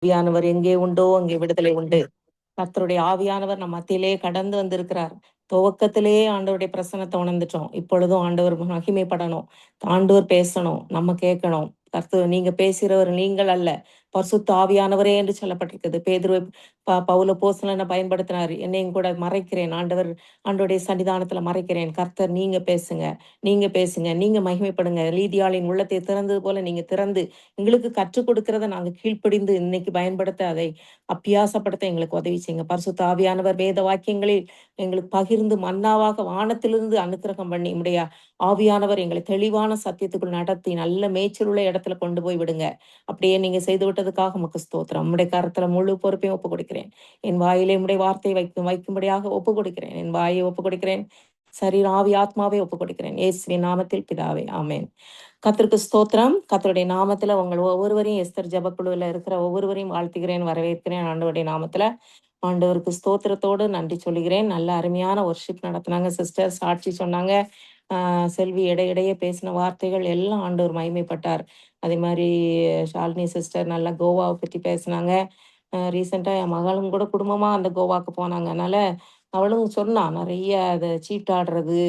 ஆவியானவர் எங்கே உண்டோ அங்கே விடுதலை உண்டு. கர்த்தருடைய ஆவியானவர் நம் மத்தியிலே கடந்து வந்திருக்கிறார். துவக்கத்திலேயே ஆண்டவருடைய பிரசன்னத்தை உணர்ந்துட்டோம். இப்பொழுதும் ஆண்டவர் மகிமைப்படணும். ஆண்டவர் பேசணும். நம்ம கேட்கணும். நீங்க பேசுகிறவர் நீங்கள் அல்ல, பரிசுத்த ஆவியானவரே என்று சொல்லப்பட்டிருக்கிறது. பேதுரு பவுல அப்போஸ்தலனை பயன்படுத்தினார். என்னையும் கூட மறைக்கிறேன் ஆண்டவர், ஆண்டவருடைய சன்னிதானத்துல மறைக்கிறேன். கர்த்தர் நீங்க பேசுங்க, நீங்க பேசுங்க, நீங்க மகிமைப்படுங்க. லீதியாளின் உள்ளத்தை திறந்தது போல நீங்க திறந்து எங்களுக்கு கற்றுக் கொடுக்கிறத நாங்க கீழ்ப்படிந்து இன்னைக்கு பயன்படுத்த, அதை அப்பியாசப்படுத்த எங்களுக்கு உதவி செய்யுங்க. பரிசுத்த ஆவியானவர் வேத வாக்கியங்களில் எங்களுக்கு பகிர்ந்து மன்னாவாக வானத்திலிருந்து அனுக்கிரகம் பண்ணி உடைய ஆவியானவர் எங்களை தெளிவான சத்தியத்துக்குள் நடத்தி நல்ல மேய்ச்சல் உள்ள இடத்துல கொண்டு போய் விடுங்க. அப்படியே நீங்க செய்து விட்டதுக்காக உமக்கு ஸ்தோத்திரம். உம்முடைய கரத்துல முழு பொறுப்பையும் ஒப்புக் கொடுக்கிறேன். என் வாயிலே உம்முடைய வார்த்தையை வைக்கும்படியாக ஒப்புக் கொடுக்கிறேன். என் வாயை ஒப்புக் கொடுக்கிறேன். சரீர ஆவி ஆத்மாவை ஒப்புக் கொடுக்கிறேன். இயேசுவின் நாமத்தில் பிதாவே, ஆமென். கர்த்தருக்கு ஸ்தோத்திரம். கர்த்தருடைய நாமத்துல உங்கள் ஒவ்வொருவரையும், எஸ்தர் ஜெபக்குழுவில் இருக்கிற ஒவ்வொருவரையும் வாழ்த்துகிறேன், வரவேற்கிறேன். ஆண்டவருடைய நாமத்துல ஆண்டவருக்கு ஸ்தோத்திரத்தோடு நன்றி சொல்லுகிறேன். நல்ல அருமையான ஒர்ஷிப் நடத்தினாங்க சிஸ்டர். சாட்சி சொன்னாங்க. செல்வி இடையிடையே பேசின வார்த்தைகள் எல்லாம் ஆண்டவர் மகிமைப்பட்டார். அதே மாதிரி ஷாலினி சிஸ்டர் நல்லா கோவாவை பற்றி பேசினாங்க. ரீசெண்டாக என் மகளும் கூட குடும்பமாக அந்த கோவாக்கு போனாங்க. அதனால அவளும் சொன்னா நிறைய அதை சீட்டாடுறது,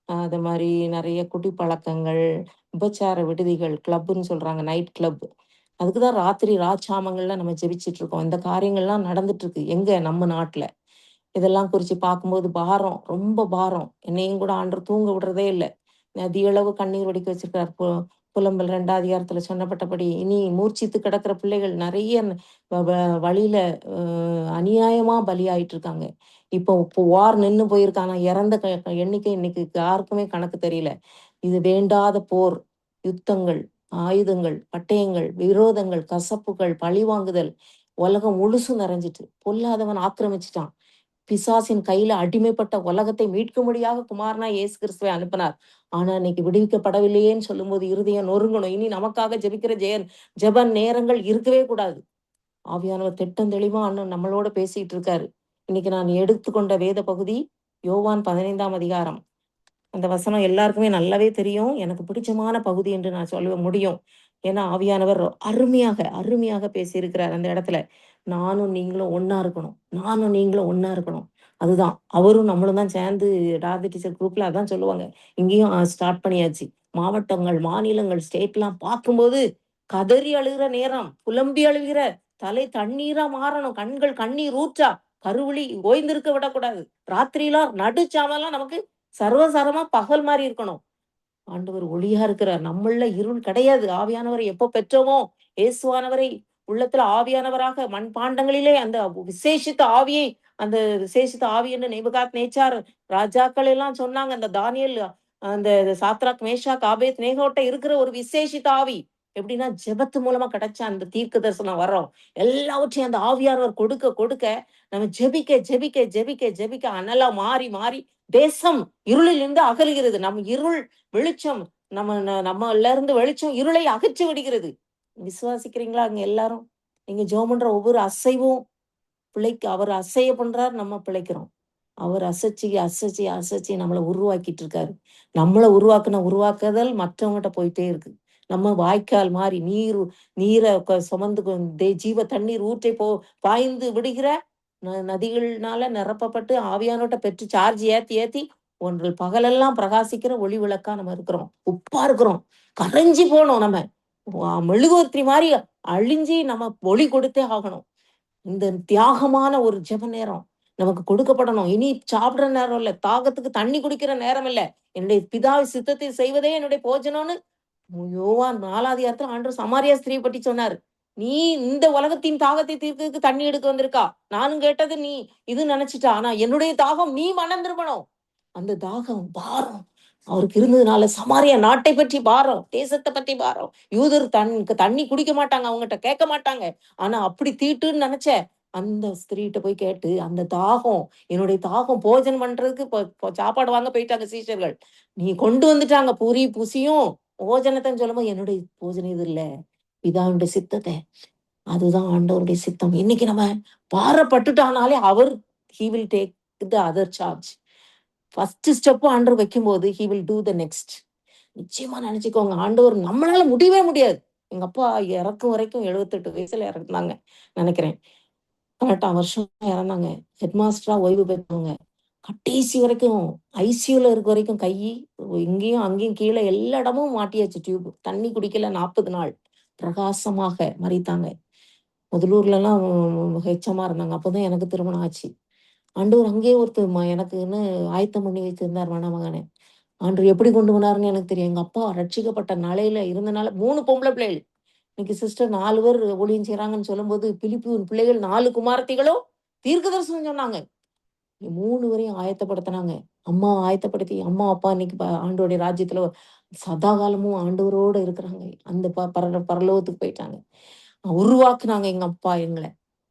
அது மாதிரி நிறைய குடிப்பழக்கங்கள், விபச்சார விடுதிகள், கிளப்புன்னு சொல்றாங்க, நைட் கிளப். அதுக்குதான் ராத்திரி ராச்சாமங்கள்ல நம்ம ஜெபிச்சுட்டு இருக்கோம். இந்த காரியங்கள்லாம் நடந்துட்டு இருக்கு எங்க நம்ம நாட்டுல. இதெல்லாம் குறிச்சு பார்க்கும்போது பாரம், ரொம்ப பாரம். என்னையும் கூட ஆண்டவர் தூங்க விடுறதே இல்லை. நதியளவு கண்ணீர் வடிக்க வச்சிருக்கார். புலம்பல் 2 அதிகாரத்துல சொன்னப்பட்டபடி இனி மூர்ச்சித்து கிடக்கிற பிள்ளைகள் நிறைய வழியில அநியாயமா பலியாயிட்டு இருக்காங்க. இப்போ வார் நின்னு போயிருக்கு. ஆனா இறந்த எண்ணிக்கை இன்னைக்கு யாருக்குமே கணக்கு தெரியல. இது வேண்டாத போர், யுத்தங்கள், ஆயுதங்கள், பட்டயங்கள், விரோதங்கள், கசப்புகள், பழிவாங்குதல் உலகம் முழுசு நிறைஞ்சிட்டு பொல்லாதவன் ஆக்கிரமிச்சிட்டான். பிசாசின் கையில அடிமைப்பட்ட உலகத்தை மீட்கும்படியாக குமாரனா இயேசு கிறிஸ்துவை அனுப்பினார். ஆனா இன்னைக்கு விடுவிக்கப்படவில்லையேன்னு சொல்லும்போது இருதயம் நொறுங்கணும். இனி நமக்காக ஜெபிக்கிற ஜெப நேரங்கள் இருக்கவே கூடாது. ஆவியானவர் திட்டம் தெளிவா அண்ணன் நம்மளோட பேசிட்டு இருக்காரு. இன்னைக்கு நான் எடுத்துக்கொண்ட வேத பகுதி யோவான் 15ஆம் அதிகாரம். அந்த வசனம் எல்லாருக்குமே நல்லாவே தெரியும். எனக்கு பிடிச்சமான பகுதி என்று நான் சொல்ல முடியும். ஏன்னா ஆவியானவர் அருமையாக அருமையாக பேசியிருக்கிறார் அந்த இடத்துல. நானும் நீங்களும் ஒண்ணா இருக்கணும். நானும் நீங்களும் ஒண்ணா இருக்கணும். அதுதான் அவரும் நம்மளும் தான் சேர்ந்து ராதி டீச்சர் குரூப்ல அதான் சொல்லுவாங்க. இங்கேயும் ஸ்டார்ட் பண்ணியாச்சு. மாவட்டங்கள், மாநிலங்கள், ஸ்டேட்லாம் பார்க்கும்போது கதறி அழுகிற நேரம், புலம்பி அழுகிற, தலை தண்ணீரா மாறணும், கண்கள் கண்ணீர் ஊற்றா, கருவிழி ஓய்ந்திருக்க விடக்கூடாது. ராத்திரிலாம் நடுச்சாமலாம் நமக்கு சர்வசாரமா பகல் மாதிரி இருக்கணும். ஆண்டவர் ஒளியா இருக்கிறார். நம்மள இருள் கிடையாது. ஆவியானவரை எப்போ பெற்றோமோ, இயேசுவானவரை உள்ளத்துல ஆவியானவராக மண்பாண்டங்களிலே அந்த விசேஷித்த ஆவியை, அந்த விசேஷித்த ஆவி என்று நேபுகாத் நேச்சார் ராஜாக்கள் எல்லாம் சொன்னாங்க. அந்த தானியேல், அந்த சாத்ராக் மேஷாக் ஆபேத் நேகோட்ட இருக்கிற ஒரு விசேஷித்த ஆவி. எப்படின்னா ஜெபத்து மூலமா கிடைச்ச அந்த தீர்க்க தரிசனம் வரோம். எல்லாவற்றையும் அந்த ஆவியானவர் கொடுக்க கொடுக்க நம்ம ஜெபிக்க ஜெபிக்க ஜெபிக்க ஜெபிக்க அனலா மாறி மாறி தேசம் இருளில் இருந்து அகலுகிறது. நம் இருள் வெளிச்சம், நம்மல இருந்து வெளிச்சம் இருளை அகற்றி விடுகிறது. விசுவாசிக்கிறீங்களா அங்க எல்லாரும்? நீங்க ஜெபம் பண்ற ஒவ்வொரு அசைவும் பிழைக்கு அவர் அசைய பண்றாரு, நம்ம பிழைக்கிறோம். அவர் அசைச்சு அசைச்சு அசைச்சு நம்மளை உருவாக்கிட்டு இருக்காரு. நம்மளை உருவாக்குதல் மற்றவங்ககிட்ட போயிட்டே இருக்கு. நம்ம வாய்க்கால் மாதிரி நீரை சுமந்து ஜீவ தண்ணீர் ஊற்றை பாய்ந்து விடுகிற நதிகள்னால நிரப்பப்பட்டு ஆவியானோட்ட பெற்று சார்ஜ் ஏத்தி ஏத்தி ஒன்று பகலெல்லாம் பிரகாசிக்கிற ஒளி விளக்கா நம்ம இருக்கிறோம். உப்பா இருக்கிறோம். கரைஞ்சி போனோம் நம்ம. மெழுகுவர்த்தி மாதிரி அழிஞ்சி நம்ம ஒளி கொடுத்தே ஆகணும். இந்த தியாகமான ஒரு ஜெப நேரம் நமக்கு கொடுக்கப்படணும். இனி சாப்பிடுற நேரம் இல்ல, தாகத்துக்கு தண்ணி குடிக்கிற நேரம் இல்ல. என்னுடைய பிதாவை சித்தத்தை செய்வதே என்னுடைய போஜனம்னு யோவான் 4ஆம் அதிகாரத்துல ஆண்டவர் சமாரியா ஸ்திரீயை பற்றி சொன்னாரு. நீ இந்த உலகத்தின் தாகத்தை தீர்க்கிறதுக்கு தண்ணி எடுக்க வந்திருக்கா. நானும் கேட்டது நீ இது நினைச்சிட்டா. ஆனா என்னுடைய தாகம் நீ மனம் திரும்பணும். அந்த தாகம் பாரம் அவருக்கு இருந்ததுனால சமாரியா நாட்டை பற்றி பாரம், தேசத்தை பற்றி பாரம். யூதர் தண்ணி குடிக்க மாட்டாங்க, அவங்ககிட்ட கேட்க மாட்டாங்க. ஆனா அப்படி தீட்டுன்னு நினைச்ச அந்த ஸ்திரீட்ட போய் கேட்டு அந்த தாகம், என்னுடைய தாகம் போஜனம் பண்றதுக்கு சாப்பாடு வாங்க போயிட்டாங்க சீஷர்கள். நீ கொண்டு வந்துட்டாங்க பூரி புசியும் போஜனத்தை சொல்லும்போது என்னுடைய போஜனம் இது இல்ல, பிதாவுடைய சித்தத்தை. அதுதான் ஆண்டவருடைய சித்தம். இன்னைக்கு நம்ம பாரப்பட்டுட்டானாலே அவர் he will take the other charge. First step ஆண்டவர் வைக்கும்போது he will do the next. நிச்சயமா நினைச்சுக்கோங்க, ஆண்டவர் நம்மளால முடியவே முடியாது. எங்க அப்பா இறக்கும் வரைக்கும் 78 வயசுல இறந்தாங்க நினைக்கிறேன். 18ஆம் வருஷம் இறந்தாங்க. ஹெட் மாஸ்டரா ஓய்வு பெற்றவங்க. கடைசி வரைக்கும் ஐசியூல இருக்க வரைக்கும் இங்கேயும் அங்கேயும் கீழே எல்லா இடமும் மாட்டியாச்சு டியூப். தண்ணி குடிக்கல 40 நாள். பிரகாசமாக மரித்தாங்க. முதலூர்லலாம் ஹெச்எம்மா இருந்தாங்க. அப்பதான் எனக்கு திருமணம் ஆச்சு. ஆண்டவர் அங்கேயே ஒருத்தர் எனக்குன்னு ஆயத்தம் பண்ணி வைத்திருந்தார் மணமகனை. ஆண்டவர் எப்படி கொண்டு போனாருன்னு எனக்கு தெரியும். எங்க அப்பா ரட்சிக்கப்பட்ட நாளையில இருந்தனால 3 பொம்பள பிள்ளைகள். இன்னைக்கு சிஸ்டர் 4 பேர் ஊழியம் செய்றாங்கன்னு சொல்லும்போது, பிலிப்பின் பிள்ளைகள் 4 குமாரத்திகளும் தீர்க்கதரிசனம் சொன்னாங்க. 3 பேரையும் ஆயத்தப்படுத்துனாங்க. அம்மாவ ஆயத்தப்படுத்தி, அம்மா, அப்பா இன்னைக்கு ஆண்டவருடைய ராஜ்யத்துல சதா காலமும் ஆண்டவரோட இருக்கிறாங்க. அந்த பரலோகத்துக்கு போயிட்டாங்க. உருவாக்குனாங்க எங்க அப்பா எங்கள.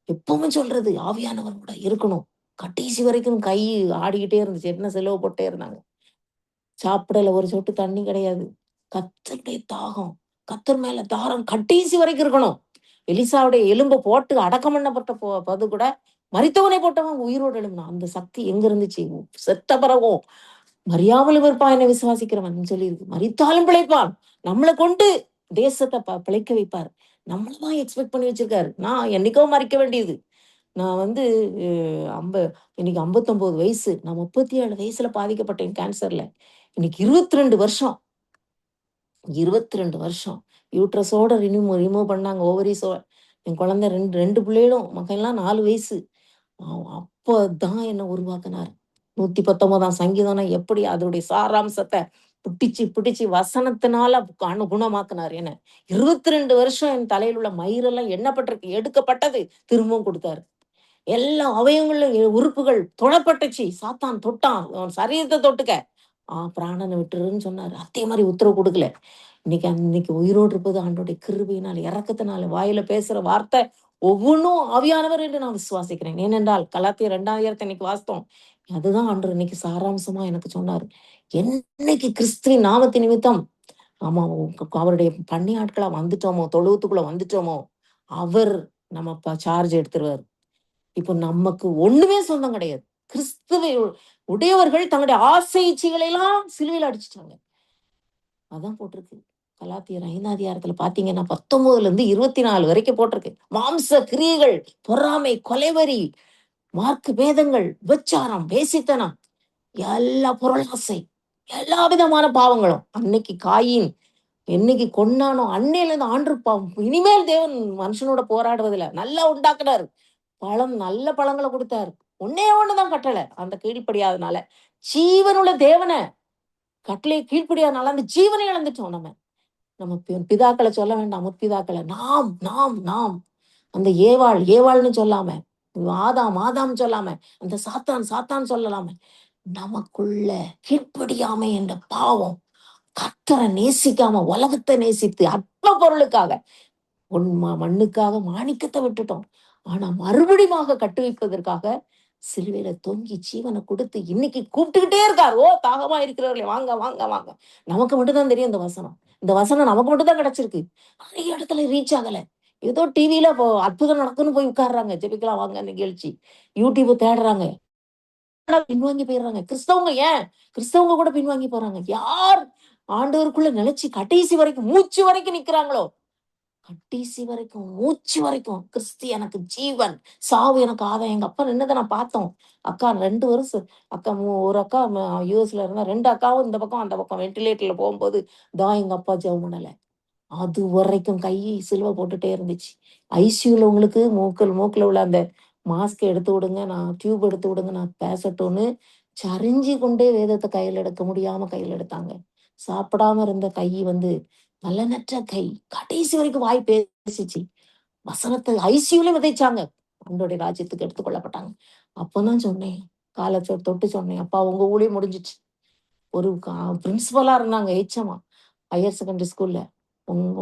எப்பவும் சொல்றது ஆவியானவர் கூட இருக்கணும். கடைசி வரைக்கும் கை ஆடிக்கிட்டே இருந்துச்சு. என்ன செலவு போட்டே இருந்தாங்க. சாப்பிடல ஒரு சொட்டு தண்ணி கிடையாது. கர்த்தருடைய தாகம். கர்த்தர் மேல தாரம் கடைசி வரைக்கும் இருக்கணும். எலிசாவுடைய எலும்ப போட்டு அடக்கம் பண்ணப்பட்ட போது கூட மரித்தவனை போட்டவன் உயிரோடு எழும்பினான். அந்த சக்தி எங்க இருந்துச்சு? செத்த பிறகும் மரியாமலும் இருப்பான் என்னை விசுவாசிக்கிறவன் சொல்லியிருக்கு. மரித்தாலும் பிழைப்பான். நம்மள கொண்டு தேசத்தை பிழைக்க வைப்பார். நம்மள தான் எக்ஸ்பெக்ட் பண்ணி வச்சிருக்காரு. நான் என்னைக்கோ மறிக்க வேண்டியது. நான் வந்து அம்ப இன்னைக்கு 59 வயசு. நான் 37 வயசுல பாதிக்கப்பட்டேன் கேன்சர்ல. இன்னைக்கு 22 வருஷம். 22 வருஷம். யூட்ரஸோட ரிமூவ் பண்ணாங்க. ஓவரீஸோட. என் குழந்தை 2 பிள்ளைகளும் மகன்லாம் 4 வயசு. அப்பதான் என்ன உருவாக்குனாரு. 119ஆம் சங்கீதம்னா எப்படி அதோடைய சாராம்சத்த பிடிச்சு, பிடிச்சு வசனத்தினால குணமாக்குனாரு என்ன. 22 வருஷம் என் தலையில உள்ள மயிரெல்லாம் எண்ணப்பட்டிருக்கு. எடுக்கப்பட்டது. திரும்பவும் குடுத்தாரு. எல்லா அவயவங்களும் உறுப்புகள் தொடப்பட்டுச்சு. சாத்தான் தொட்டான். அவன் சரீரத்த தொட்டுக்க. பிராணன விட்டுருன்னு சொன்னாரு. அதே மாரி உத்தரவு குடுக்கல. இன்னைக்கு உயிரோடு இருப்பது ஆண்டவருடைய கிருபையினால, இரக்கத்தினால, வாயில பேசுற வார்த்தை ஒவ்வொன்னும் ஆவியானவர் என்று நான் விசுவாசிக்கிறேன். ஏனென்றால் கலாத்தியர் 2 இன்னைக்கு வாசித்தோம். அதுதான் ஆண்டவர் இன்னைக்கு சாராம்சமா எனக்கு சொன்னாரு. என்னைக்கு கிறிஸ்துவின் நாமத்து நிமித்தம் ஆமா அவருடைய பணி ஆட்களா வந்துட்டோமோ, தொழுவத்துக்குள்ள வந்துட்டோமோ, அவர் நம்ம சார்ஜ் எடுத்துருவாரு. இப்போ நமக்கு ஒண்ணுமே சொந்தம் கிடையாது. கிறிஸ்துவை உடையவர்கள் தங்களுடைய ஆசை இச்சைகளை எல்லாம் சிலுவையில அடிச்சுட்டாங்க. அதான் போட்டிருக்கு. கலாத்தியர் 5ஆம் பார்த்தீங்கன்னா 19ல இருந்து 24 வரைக்கும் போட்டிருக்கு. மாம்ச கிரியைகள், பொறாமை, கொலைவெறி, மார்க்க பேதங்கள், விபச்சாரம், வேசித்தனம், எல்லா பொருளாசை, எல்லா விதமான பாவங்களும். அன்னைக்கு காயின் என்னைக்கு கொன்னானோ அன்னையில இருந்து இனிமேல் தேவன் மனுஷனோட போராடுவதில்ல. நல்லா உண்டாக்குனாரு. நல்ல பழங்களை கொடுத்தாரு. ஒண்ணே ஒண்ணுதான் கட்டளை. அந்த கீழ்ப்படியாதனால ஜீவனுள்ள தேவன கட்டளையை கீழ்ப்படியாதனால அந்த ஜீவனை இழந்துட்டோம் நம்ம. நம்ம பிதாக்களை சொல்ல வேண்டாம். முற்பிதாக்களை நாம் நாம் நாம் அந்த ஏவாள்னு சொல்லாம, ஆதாம் சொல்லாம, அந்த சாத்தான் சொல்லலாம, நமக்குள்ள கீழ்ப்படியாமை என்ற பாவம் கர்த்தரை நேசிக்காம உலகத்தை நேசித்து அற்ப பொருளுக்காக மண்ணுக்காக மாணிக்கத்தை விட்டுட்டோம். ஆனா மறுபடியுமாக கட்டு வைப்பதற்காக சிலுவையில தொங்கி ஜீவனை கொடுத்து இன்னைக்கு கூப்பிட்டுக்கிட்டே இருக்கார். ஓ தாகமா இருக்கிறவர்களே வாங்க வாங்க வாங்க. நமக்கு மட்டும்தான் தெரியும் இந்த வசனம். இந்த வசனம் நமக்கு மட்டும் தான் கிடைச்சிருக்கு. நிறைய இடத்துல ரீச் ஆகல. ஏதோ டிவியில அற்புதம் நடக்குன்னு போய் உட்கார்றாங்க. ஜெபிக்கலாம் வாங்க நிகழ்ச்சி. யூடியூப் தேடுறாங்க. பின்வாங்கி போயிடுறாங்க. கிறிஸ்தவங்க கூட பின்வாங்கி போறாங்க. யார் ஆண்டவருக்குள்ள நிலைச்சு கடைசி வரைக்கும் மூச்சு வரைக்கும் நிக்கிறாங்களோ கடைசி வரைக்கும் மூச்சு வரைக்கும் கிறிஸ்து எனக்கு ஜீவன், சாவு எனக்கு ஆதாயம். எங்க அப்பா நின்னதை நான் பார்த்தோம். அக்கா 2 வருஷம் அக்கா ஒரு அக்கா யூஎஸ்ல இருந்தா 2 அக்காவும் இந்த பக்கம் அந்த பக்கம் வென்டிலேட்டர்ல போகும்போது தான் எங்க அப்பா ஜெபம் பண்ணல. அது வரைக்கும் கை சிலுவை போட்டுட்டே இருந்துச்சு. ஐசியூல உங்களுக்கு மூக்குல உள்ள அந்த மாஸ்க் எடுத்து விடுங்க, நான் டியூப் எடுத்து விடுங்க, நான் பேசட்டும்னு சரிஞ்சு கொண்டே வேதத்தை கையில் எடுக்க முடியாம கையில் எடுத்தாங்க. சாப்பிடாம இருந்த கை பலனற்ற கை கடைசி வரைக்கும் வாய் பேசிச்சு. வசனத்தை ஐசியூல விதைச்சாங்க. அவங்களுடைய ராஜ்யத்துக்கு எடுத்துக் கொள்ளப்பட்டாங்க. அப்பதான் சொன்னேன். தொட்டு சொன்னேன். அப்பா உங்க ஊழியம் முடிஞ்சிச்சு. ஒரு பிரின்சிபலா இருந்தாங்க ஹெச்எம்மா ஹையர் செகண்டரி ஸ்கூல்ல.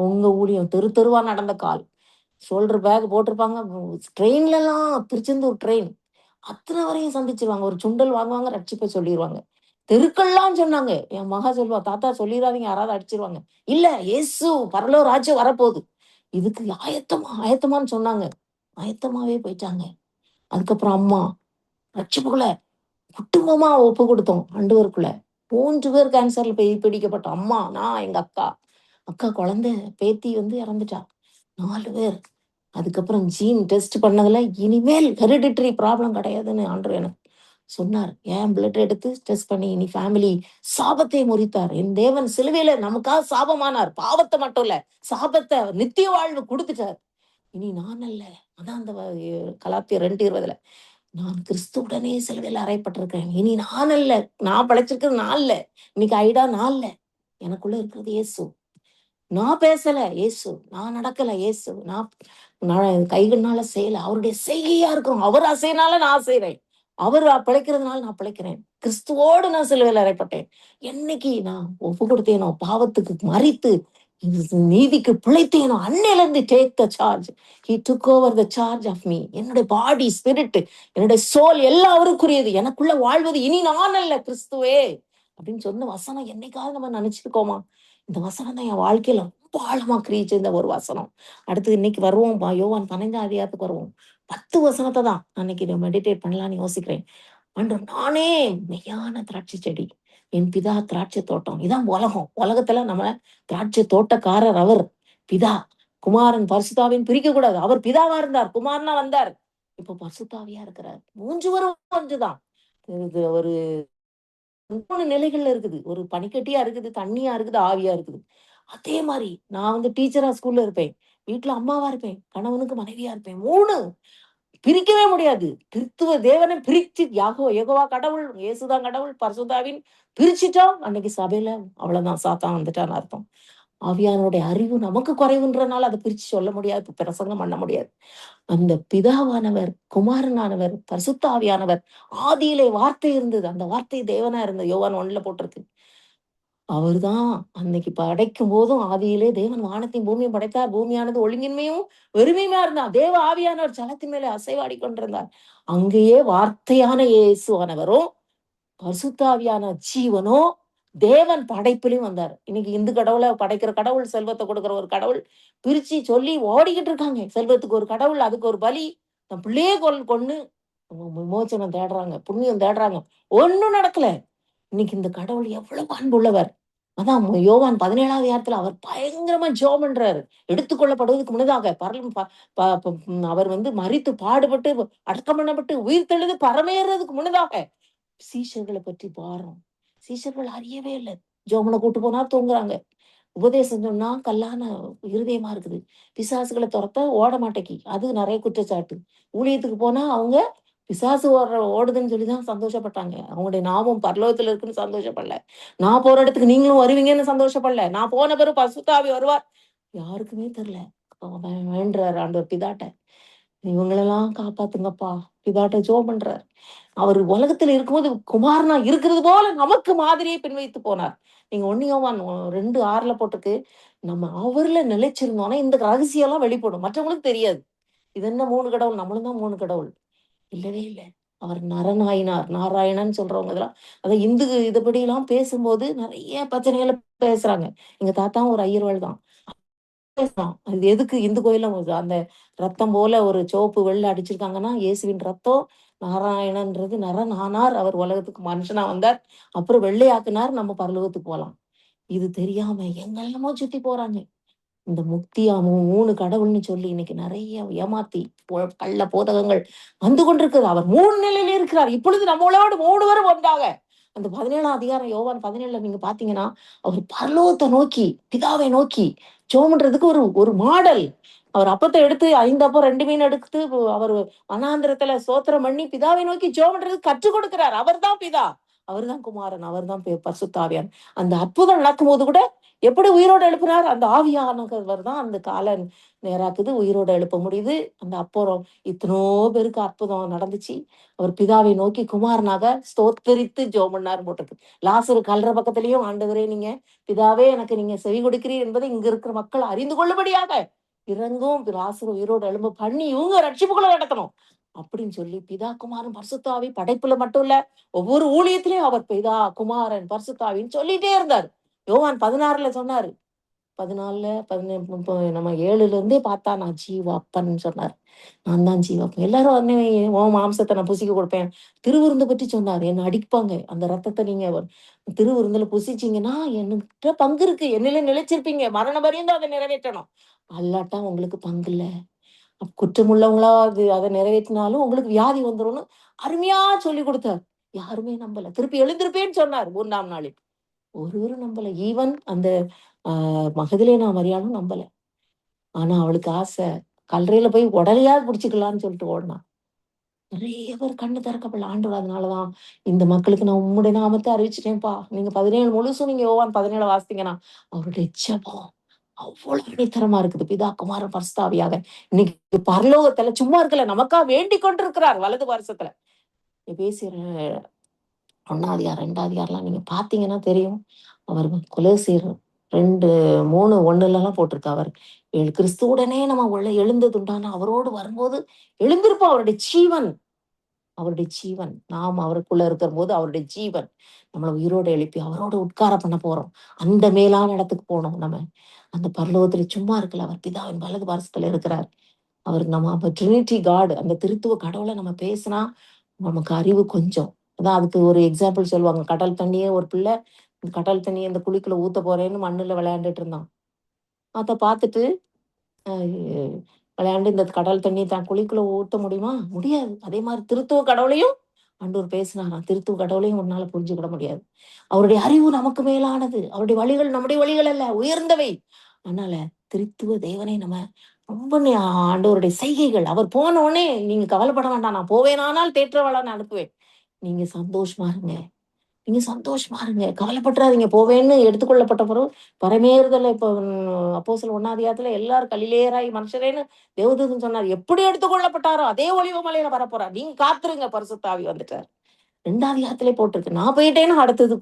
உங்க ஊழியம் தெருவா நடந்த கால். ஷோல்டர் பேக் போட்டிருப்பாங்க. ட்ரெயின்ல எல்லாம் திருச்செந்தூர் ட்ரெயின் அத்தனை வரையும் சந்திச்சிருவாங்க. ஒரு சுண்டல் வாங்குவாங்க, ரட்சிப்பை சொல்லிடுவாங்க. தெருக்கள்லாம் சொன்னாங்க. என் மகா சொல்லுவா, தாத்தா சொல்லிடாதீங்க யாராவது அடிச்சிருவாங்க. இல்ல இயேசு பரலோக ராஜ்யம் வரப்போகுது. இதுக்கு ஆயத்தமான்னு சொன்னாங்க. ஆயத்தமாவே போயிட்டாங்க. அதுக்கப்புறம் அம்மா ரட்சிப்புக்குள்ள குடும்பமா ஒப்பு கொடுத்தோம் ஆண்டவருக்குள்ள. 3 பேர் கேன்சர்ல போய் பிடிக்கப்பட்டோம். அம்மா, நான், எங்க அக்கா. அக்கா குழந்தை பேத்தி இறந்துட்டா. 4 பேர். அதுக்கப்புறம் ஜீன் டெஸ்ட் பண்ணதுல இனிமேல் ஹெரிடிட்டரி ப்ராப்ளம் கிடையாதுன்னு ஆண்டவர் எனக்கு சொன்னார். ஏன் பிளட் எடுத்து டெஸ்ட் பண்ணி இனி ஃபேமிலி சாபத்தை முறித்தார். என் தேவன் சிலுவையில நமக்காக சாபமானார். பாவத்தை மட்டும் இல்ல, சாபத்தை நித்திய வாழ்வு கொடுத்துட்டார். இனி நான் அல்ல. அதான் அந்த கலாத்தியர் 2:20 நான் கிறிஸ்துவுடனே சிலுவையில் அறையப்பட்டிருக்கிறேன். இனி நான் அல்ல. நான் படைச்சிருக்கிறது நான் இல்ல. இன்னைக்கு ஐடா நான் இல்ல. எனக்குள்ள இருக்கிறது இயேசு. நான் பேசல இயேசு, நான் நடக்கல இயேசு, நான் கைகள்னால செய்யல, அவருடைய செய்கையா இருக்கிறோம். அவர் அசைனால நான் அசைறேன். அவர் பிழைக்கிறதுனால நான் பிழைக்கிறேன். கிறிஸ்துவோடு நான் சிலுவையில் அறையப்பட்டேன். என்னைக்கு நான் ஒப்பு கொடுத்தேனோ, பாவத்துக்கு மறித்து நீதிக்கு பிழைத்தேனோ, அன்னையில இருந்து take the charge. He took over the charge of me. என்னுடைய பாடி, ஸ்பிரிட், என்னுடைய சோல் எல்லாம் அவருக்குரியது. எனக்குள்ள வாழ்வது இனி நான் அல்ல, கிறிஸ்துவே அப்படின்னு சொன்ன வசனம் என்னைக்காவது நம்ம நினைச்சிருக்கோமா? இந்த வசனம் தான் என் வாழ்க்கையில ரொம்ப ஆழமா கிரியை செய்த ஒரு வசனம். அடுத்து இன்னைக்கு வருவோம், யோவான் 15ஆம் அதிகாரத்துக்கு வருவோம். 10 வசனத்தை தான் அன்னைக்கு மெடிடேட் பண்ணலாம்னு யோசிக்கிறேன். ஆண்டவர், நானே மெய்யான திராட்சை செடி, என் பிதா திராட்சை தோட்டம். இதான் உலகம். உலகத்துல நம்ம திராட்சை தோட்டக்காரர் அவர். பிதா, குமாரன் பரிசுத்தாவின் பிரிக்க கூடாது. அவர் பிதாவா இருந்தார், குமாரனா வந்தார், இப்போ பரிசுத்தாவியா இருக்கிறார். மூன்று வரும் ஒன்றுதான். இது ஒரு 3 நிலைகள்ல இருக்குது. ஒரு பனிக்கட்டியா இருக்குது, தண்ணியா இருக்குது, ஆவியா இருக்குது. அதே மாதிரி நான் டீச்சரா ஸ்கூல்ல இருப்பேன். வீட்டுல அம்மாவா இருப்பேன். கணவனுக்கு மனைவியா இருப்பேன். 3 பிரிக்கவே முடியாது. கிறிஸ்துவ தேவனை பிரிச்சு யெகோவா கடவுள், இயேசுதான் கடவுள், பரிசுத்தாவின் பிரிச்சுட்டோம். அன்னைக்கு சபையில அவ்வளவுதான், சாத்தான் வந்துட்டான்னு அர்த்தம். ஆவியானோட அறிவு நமக்கு குறைவுன்றனால அதை பிரிச்சு சொல்ல முடியாது, பிரசங்கம் பண்ண முடியாது. அந்த பிதாவானவர், குமாரனானவர், பரிசுத்த ஆவியானவர், ஆதியிலே வார்த்தை இருந்தது. அந்த வார்த்தை தேவனா இருந்தது. யோவான் 1ல போட்டிருக்கு. அவர்தான் அன்னைக்கு படைக்கும் போதும் ஆதியிலே தேவன் வானத்தையும் பூமியும் படைத்தார். பூமியானது ஒழுங்கின்மையும் வெறுமையுமா இருந்தார். தேவ ஆவியானவர் ஜலத்தின் மேலே அசைவாடி கொண்டிருந்தார். அங்கேயே வார்த்தையான இயேசுவானவரும், பரிசுத்தாவியான ஜீவனோ தேவன் படைப்பிலையும் வந்தார். இன்னைக்கு இந்து கடவுளை படைக்கிற கடவுள், செல்வத்தை கொடுக்கிற ஒரு கடவுள், பிரிச்சு சொல்லி ஓடிக்கிட்டு இருக்காங்க. செல்வத்துக்கு ஒரு கடவுள், அதுக்கு ஒரு பலி, தன் பிள்ளையே கொன்னு விமோச்சனம் தேடுறாங்க, புண்ணியம் தேடுறாங்க. ஒண்ணும் நடக்கல. இன்னைக்கு இந்த கடவுள் எவ்வளவு அன்புள்ளவர். அதான் யோவான் 17ஆவது அதிகாரத்துல அவர் பயங்கரமா ஜெபம் பண்றாரு. எடுத்துக்கொள்ளப்படுவதற்கு முன்னதாக அவர் மரித்து பாடுபட்டு அடக்கம் பண்ணப்பட்டு உயிர் தெழுது பரமேறதுக்கு முன்னதாக சீஷர்களை பற்றி பாரம். சீஷர்கள் அறியவே இல்லை. ஜோமனை கூட்டு போனா தூங்குறாங்க. உபதேசம் சொன்னா கல்லான இருதயமா இருக்குது. பிசாசுகளை துரத்த ஓட மாட்டேக்கி, அது நிறைய குற்றச்சாட்டு. ஊழியத்துக்கு போனா அவங்க பிசாசு ஓடுதுன்னு சொல்லிதான் சந்தோஷப்பட்டாங்க. அவங்களுடைய நாமம் பரலோகத்துல இருக்குன்னு சந்தோஷப்படல. நான் போற இடத்துக்கு நீங்களும் வருவீங்கன்னு சந்தோஷப்படல. நான் போன பிறகு பரிசுத்த ஆவி வருவார், யாருக்குமே தெரியல. வேண்டுறாரு ஆண்டவர் பிதாட்ட, இவங்களெல்லாம் காப்பாத்துங்கப்பா. பிதாட்ட ஜெபம் பண்றார். அவர் உலகத்துல இருக்கும்போது குமாரனா இருக்கிறது போல நமக்கு மாதிரியே பின்வைத்து போனார். நீங்க 1 யோவான் 2:6 போட்டிருக்கு. நம்ம அவர்ல நிலைச்சிருந்தோம்னா இந்த ரகசியம் எல்லாம் வெளிப்படும், மற்றவங்களுக்கு தெரியாது. இது என்ன 3 கடவுள், நம்மளும் தான் 3 கடவுள் இல்லவே இல்ல. அவர் நரனாயினார். நாராயணன் சொல்றவங்க இதெல்லாம் அதான் இந்து இதுபடி எல்லாம் பேசும்போது நிறைய பிரச்சனைகளை பேசுறாங்க. எங்க தாத்தாவும் ஒரு ஐயர்வாள் தான். பேசலாம். அது எதுக்கு இந்து கோயில்ல அந்த ரத்தம் போல ஒரு சிவப்பு வெள்ளை அடிச்சிருக்காங்கன்னா, இயேசுவின் ரத்தம். நாராயணன்றது நரன் ஆனார். அவர் உலகத்துக்கு மனுஷனா வந்தார். அப்புறம் வெள்ளையாக்குனார். நம்ம பரலோகத்துக்கு போலாம். இது தெரியாம எங்கெல்லாமோ சுத்தி போறாங்க. இந்த முக்தியா 3 கடவுள்னு சொல்லி இன்னைக்கு நிறைய ஏமாத்தி கள்ள போதகங்கள் வந்து கொண்டிருக்கிறது. அவர் 3 நிலையில இருக்கிறார். இப்பொழுது நம்மளோடு 3 பேரும் ஒன்றாக. அந்த 17ஆம் அதிகாரம் யோவான் 17ல நீங்க பாத்தீங்கன்னா, அவர் பரலோகத்தை நோக்கி, பிதாவை நோக்கி ஜெபம் பண்றதுக்கு ஒரு ஒரு மாடல். அவர் அப்பத்தை எடுத்து 5 அப்பம் 2 மீன் எடுத்து அவர் வனாந்திரத்துல ஸ்தோத்திரம் பண்ணி பிதாவை நோக்கி ஜெபம் பண்றதுக்கு கற்றுக் கொடுக்கிறார். அவர்தான் பிதா, அவர்தான் குமாரன், அவர்தான் பரிசுத்த ஆவியார். அந்த அற்புதம் நடக்கும்போது கூட எப்படி உயிரோடு எழுப்பினார்? அந்த ஆவியானவர் தான் அந்த கால நேராக்குது, உயிரோடு எழுப்ப முடியுது. அந்த அப்புறம் இத்தனோ பேருக்கு அற்புதம் நடந்துச்சு. அவர் பிதாவை நோக்கி குமாரனாக ஸ்தோத்தரித்து ஜெபம் பண்ணார் போட்டிருக்கு. லாசரு கல்ற பக்கத்திலையும், ஆண்டவரே நீங்க பிதாவே எனக்கு நீங்க செவி கொடுக்கிறீர் என்பதை இங்க இருக்கிற மக்கள் அறிந்து கொள்ளும்படியாக இறங்கும், லாசரு உயிரோடு எழும்ப பண்ணி இவங்க ரட்சிப்புக்குள்ள நடக்கணும் அப்படின்னு சொல்லி பிதா குமாரன் பரிசுத்தாவி படைப்புல மட்டும் இல்ல, ஒவ்வொரு ஊழியத்திலையும் அவர் பிதா குமாரன் பரிசுத்தாவின்னு சொல்லிட்டே இருந்தார். யோவான் 16ல சொன்னாரு, 14 நம்ம 7ல இருந்தே பார்த்தா நான் ஜீவாப்பன் சொன்னார். நான் தான் ஜீவாப்பன். எல்லாரும் உடனே உன் மாம்சத்த நான் புசிக்க கொடுப்பேன். திருவிருந்து பற்றி சொன்னாரு. என்ன அடிப்பாங்க. அந்த ரத்தத்த நீங்க திருவிருந்துல புசிச்சீங்கன்னா, என்கிட்ட பங்கு இருக்கு. என்னில நிலைச்சிருப்பீங்க. மரண பரியந்தம் அத நிறைவேற்றணும். அல்லாட்டா உங்களுக்கு பங்கு இல்ல. குற்றமுள்ளவங்களா அத நிறைவேற்றினாலும் உங்களுக்கு வியாதி வந்துரும்னு அருமையா சொல்லிக் குடுத்தார். யாருமே நம்பல. திருப்பி எழுந்திருப்பேன்னு சொன்னார் 3ஆம் நாளில். ஒருவரும் நம்பல. ஈவன் அந்த அ மகதலேனா மரியாளும் நம்பல. ஆனா அவளுக்கு ஆசை. கல்லறையில போய் உடலையாவது புடிச்சுக்கலான்னு சொல்லிட்டு ஓடுனா. நெறைய பேர் கண்ணு திறக்கப்படல. ஆண்டவர் அதனாலதான் இந்த மக்களுக்கு நான் உம்முடைய நாமத்த அறிவிச்சுட்டேன்ப்பா. நீங்க 17 முழுசும் நீங்க யோவான் 17 வாசித்தீங்கன்னா, அவருடைய ஜெபம் அவ்வளவு அடித்தரமா இருக்குது. பிதா, குமாரன், பரிசுத்த ஆவியாக. இன்னைக்கு பரலோகத்துல சும்மா இருக்கல. நமக்கா வேண்டிக் கொண்டிருக்கிறார் வலது பார்சத்துல. எபேசியர் 1 அதிகாரம், 2 அதிகாரம்லாம் நீங்க பார்த்தீங்கன்னா தெரியும். அவர் கொலோசியர் 2, 3, 1லலாம் போட்டிருக்கு. அவர் கிறிஸ்துவுடனே நம்ம உள்ள எழுந்ததுண்டான அவரோடு வரும்போது எழுந்திருப்போம். அவருடைய ஜீவன். அவருடைய ஜீவன். நாம் அவருக்குள்ள இருக்கிறபோது அவருடைய ஜீவன். நம்மள உயிரோட எழுப்பி அவரோட உட்கார பண்ண போறோம். அந்த மேலான இடத்துக்கு போனோம் நம்ம. அந்த பரலோகத்துல சும்மா இருக்கல. அவர் பிதாவின் வலது பார்சத்துல இருக்கிறார். அவருக்கு நம்ம அப்ப ட்ரினிட்டி காட் அந்த திருத்துவ கடவுள நம்ம பேசினா, நமக்கு அறிவு கொஞ்சம். அதான் அதுக்கு ஒரு எக்ஸாம்பிள் சொல்லுவாங்க. கடல் தண்ணியே ஒரு பிள்ளை, கடல் தண்ணிய இந்த குழிக்குள்ள ஊத்த போறேன்னு மண்ணுல விளையாண்டுட்டு இருந்தான். அத பார்த்துட்டு அ விளையாண்டு இந்த கடல் தண்ணி தான் குழிக்குள்ள ஊத்த முடியுமா? முடியாது. அதே மாரி திருத்துவ கடவுளையும் ஆண்டவர் பேசினாராம். திருத்துவ கடவுளையும் உன்னால புரிஞ்சுக்கிட முடியாது. அவருடைய அறிவு நமக்கு மேலானது. அவருடைய வழிகள் நம்முடைய வழிகள் அல்ல, உயர்ந்தவை. அதனால திருத்துவ தேவனை நம்ம ரொம்ப ஆண்டவருடைய செய்கைகள். அவர் போன உடனே நீங்க கவலைப்பட வேண்டாம். நான் போவேனானால் தேற்றவாளனை அனுப்புவேன். நீங்க சந்தோஷமா இருங்க. நீங்க சந்தோஷமா இருங்க. கவலைப்பட்டுறாதீங்க. போவேன்னு எடுத்துக்கொள்ளப்பட்ட பிறகு பரமேறுதல்ல இப்போ அப்போஸ்தலர் 1 அதிகாரத்துல எல்லாரும் கலிலேயராய் மனுஷரேன்னு தேவதூதன் சொன்னார். எப்படி எடுத்துக்கொள்ளப்பட்டாரோ அதே ஒலிவ மலையில வரப்போறார். நீங்க காத்துருங்க பரிசுத்த ஆவி வந்துட்டார். 2 அதிகாரத்திலே போட்டிருக்கு. நான் போயிட்டேன்னு அடுத்தது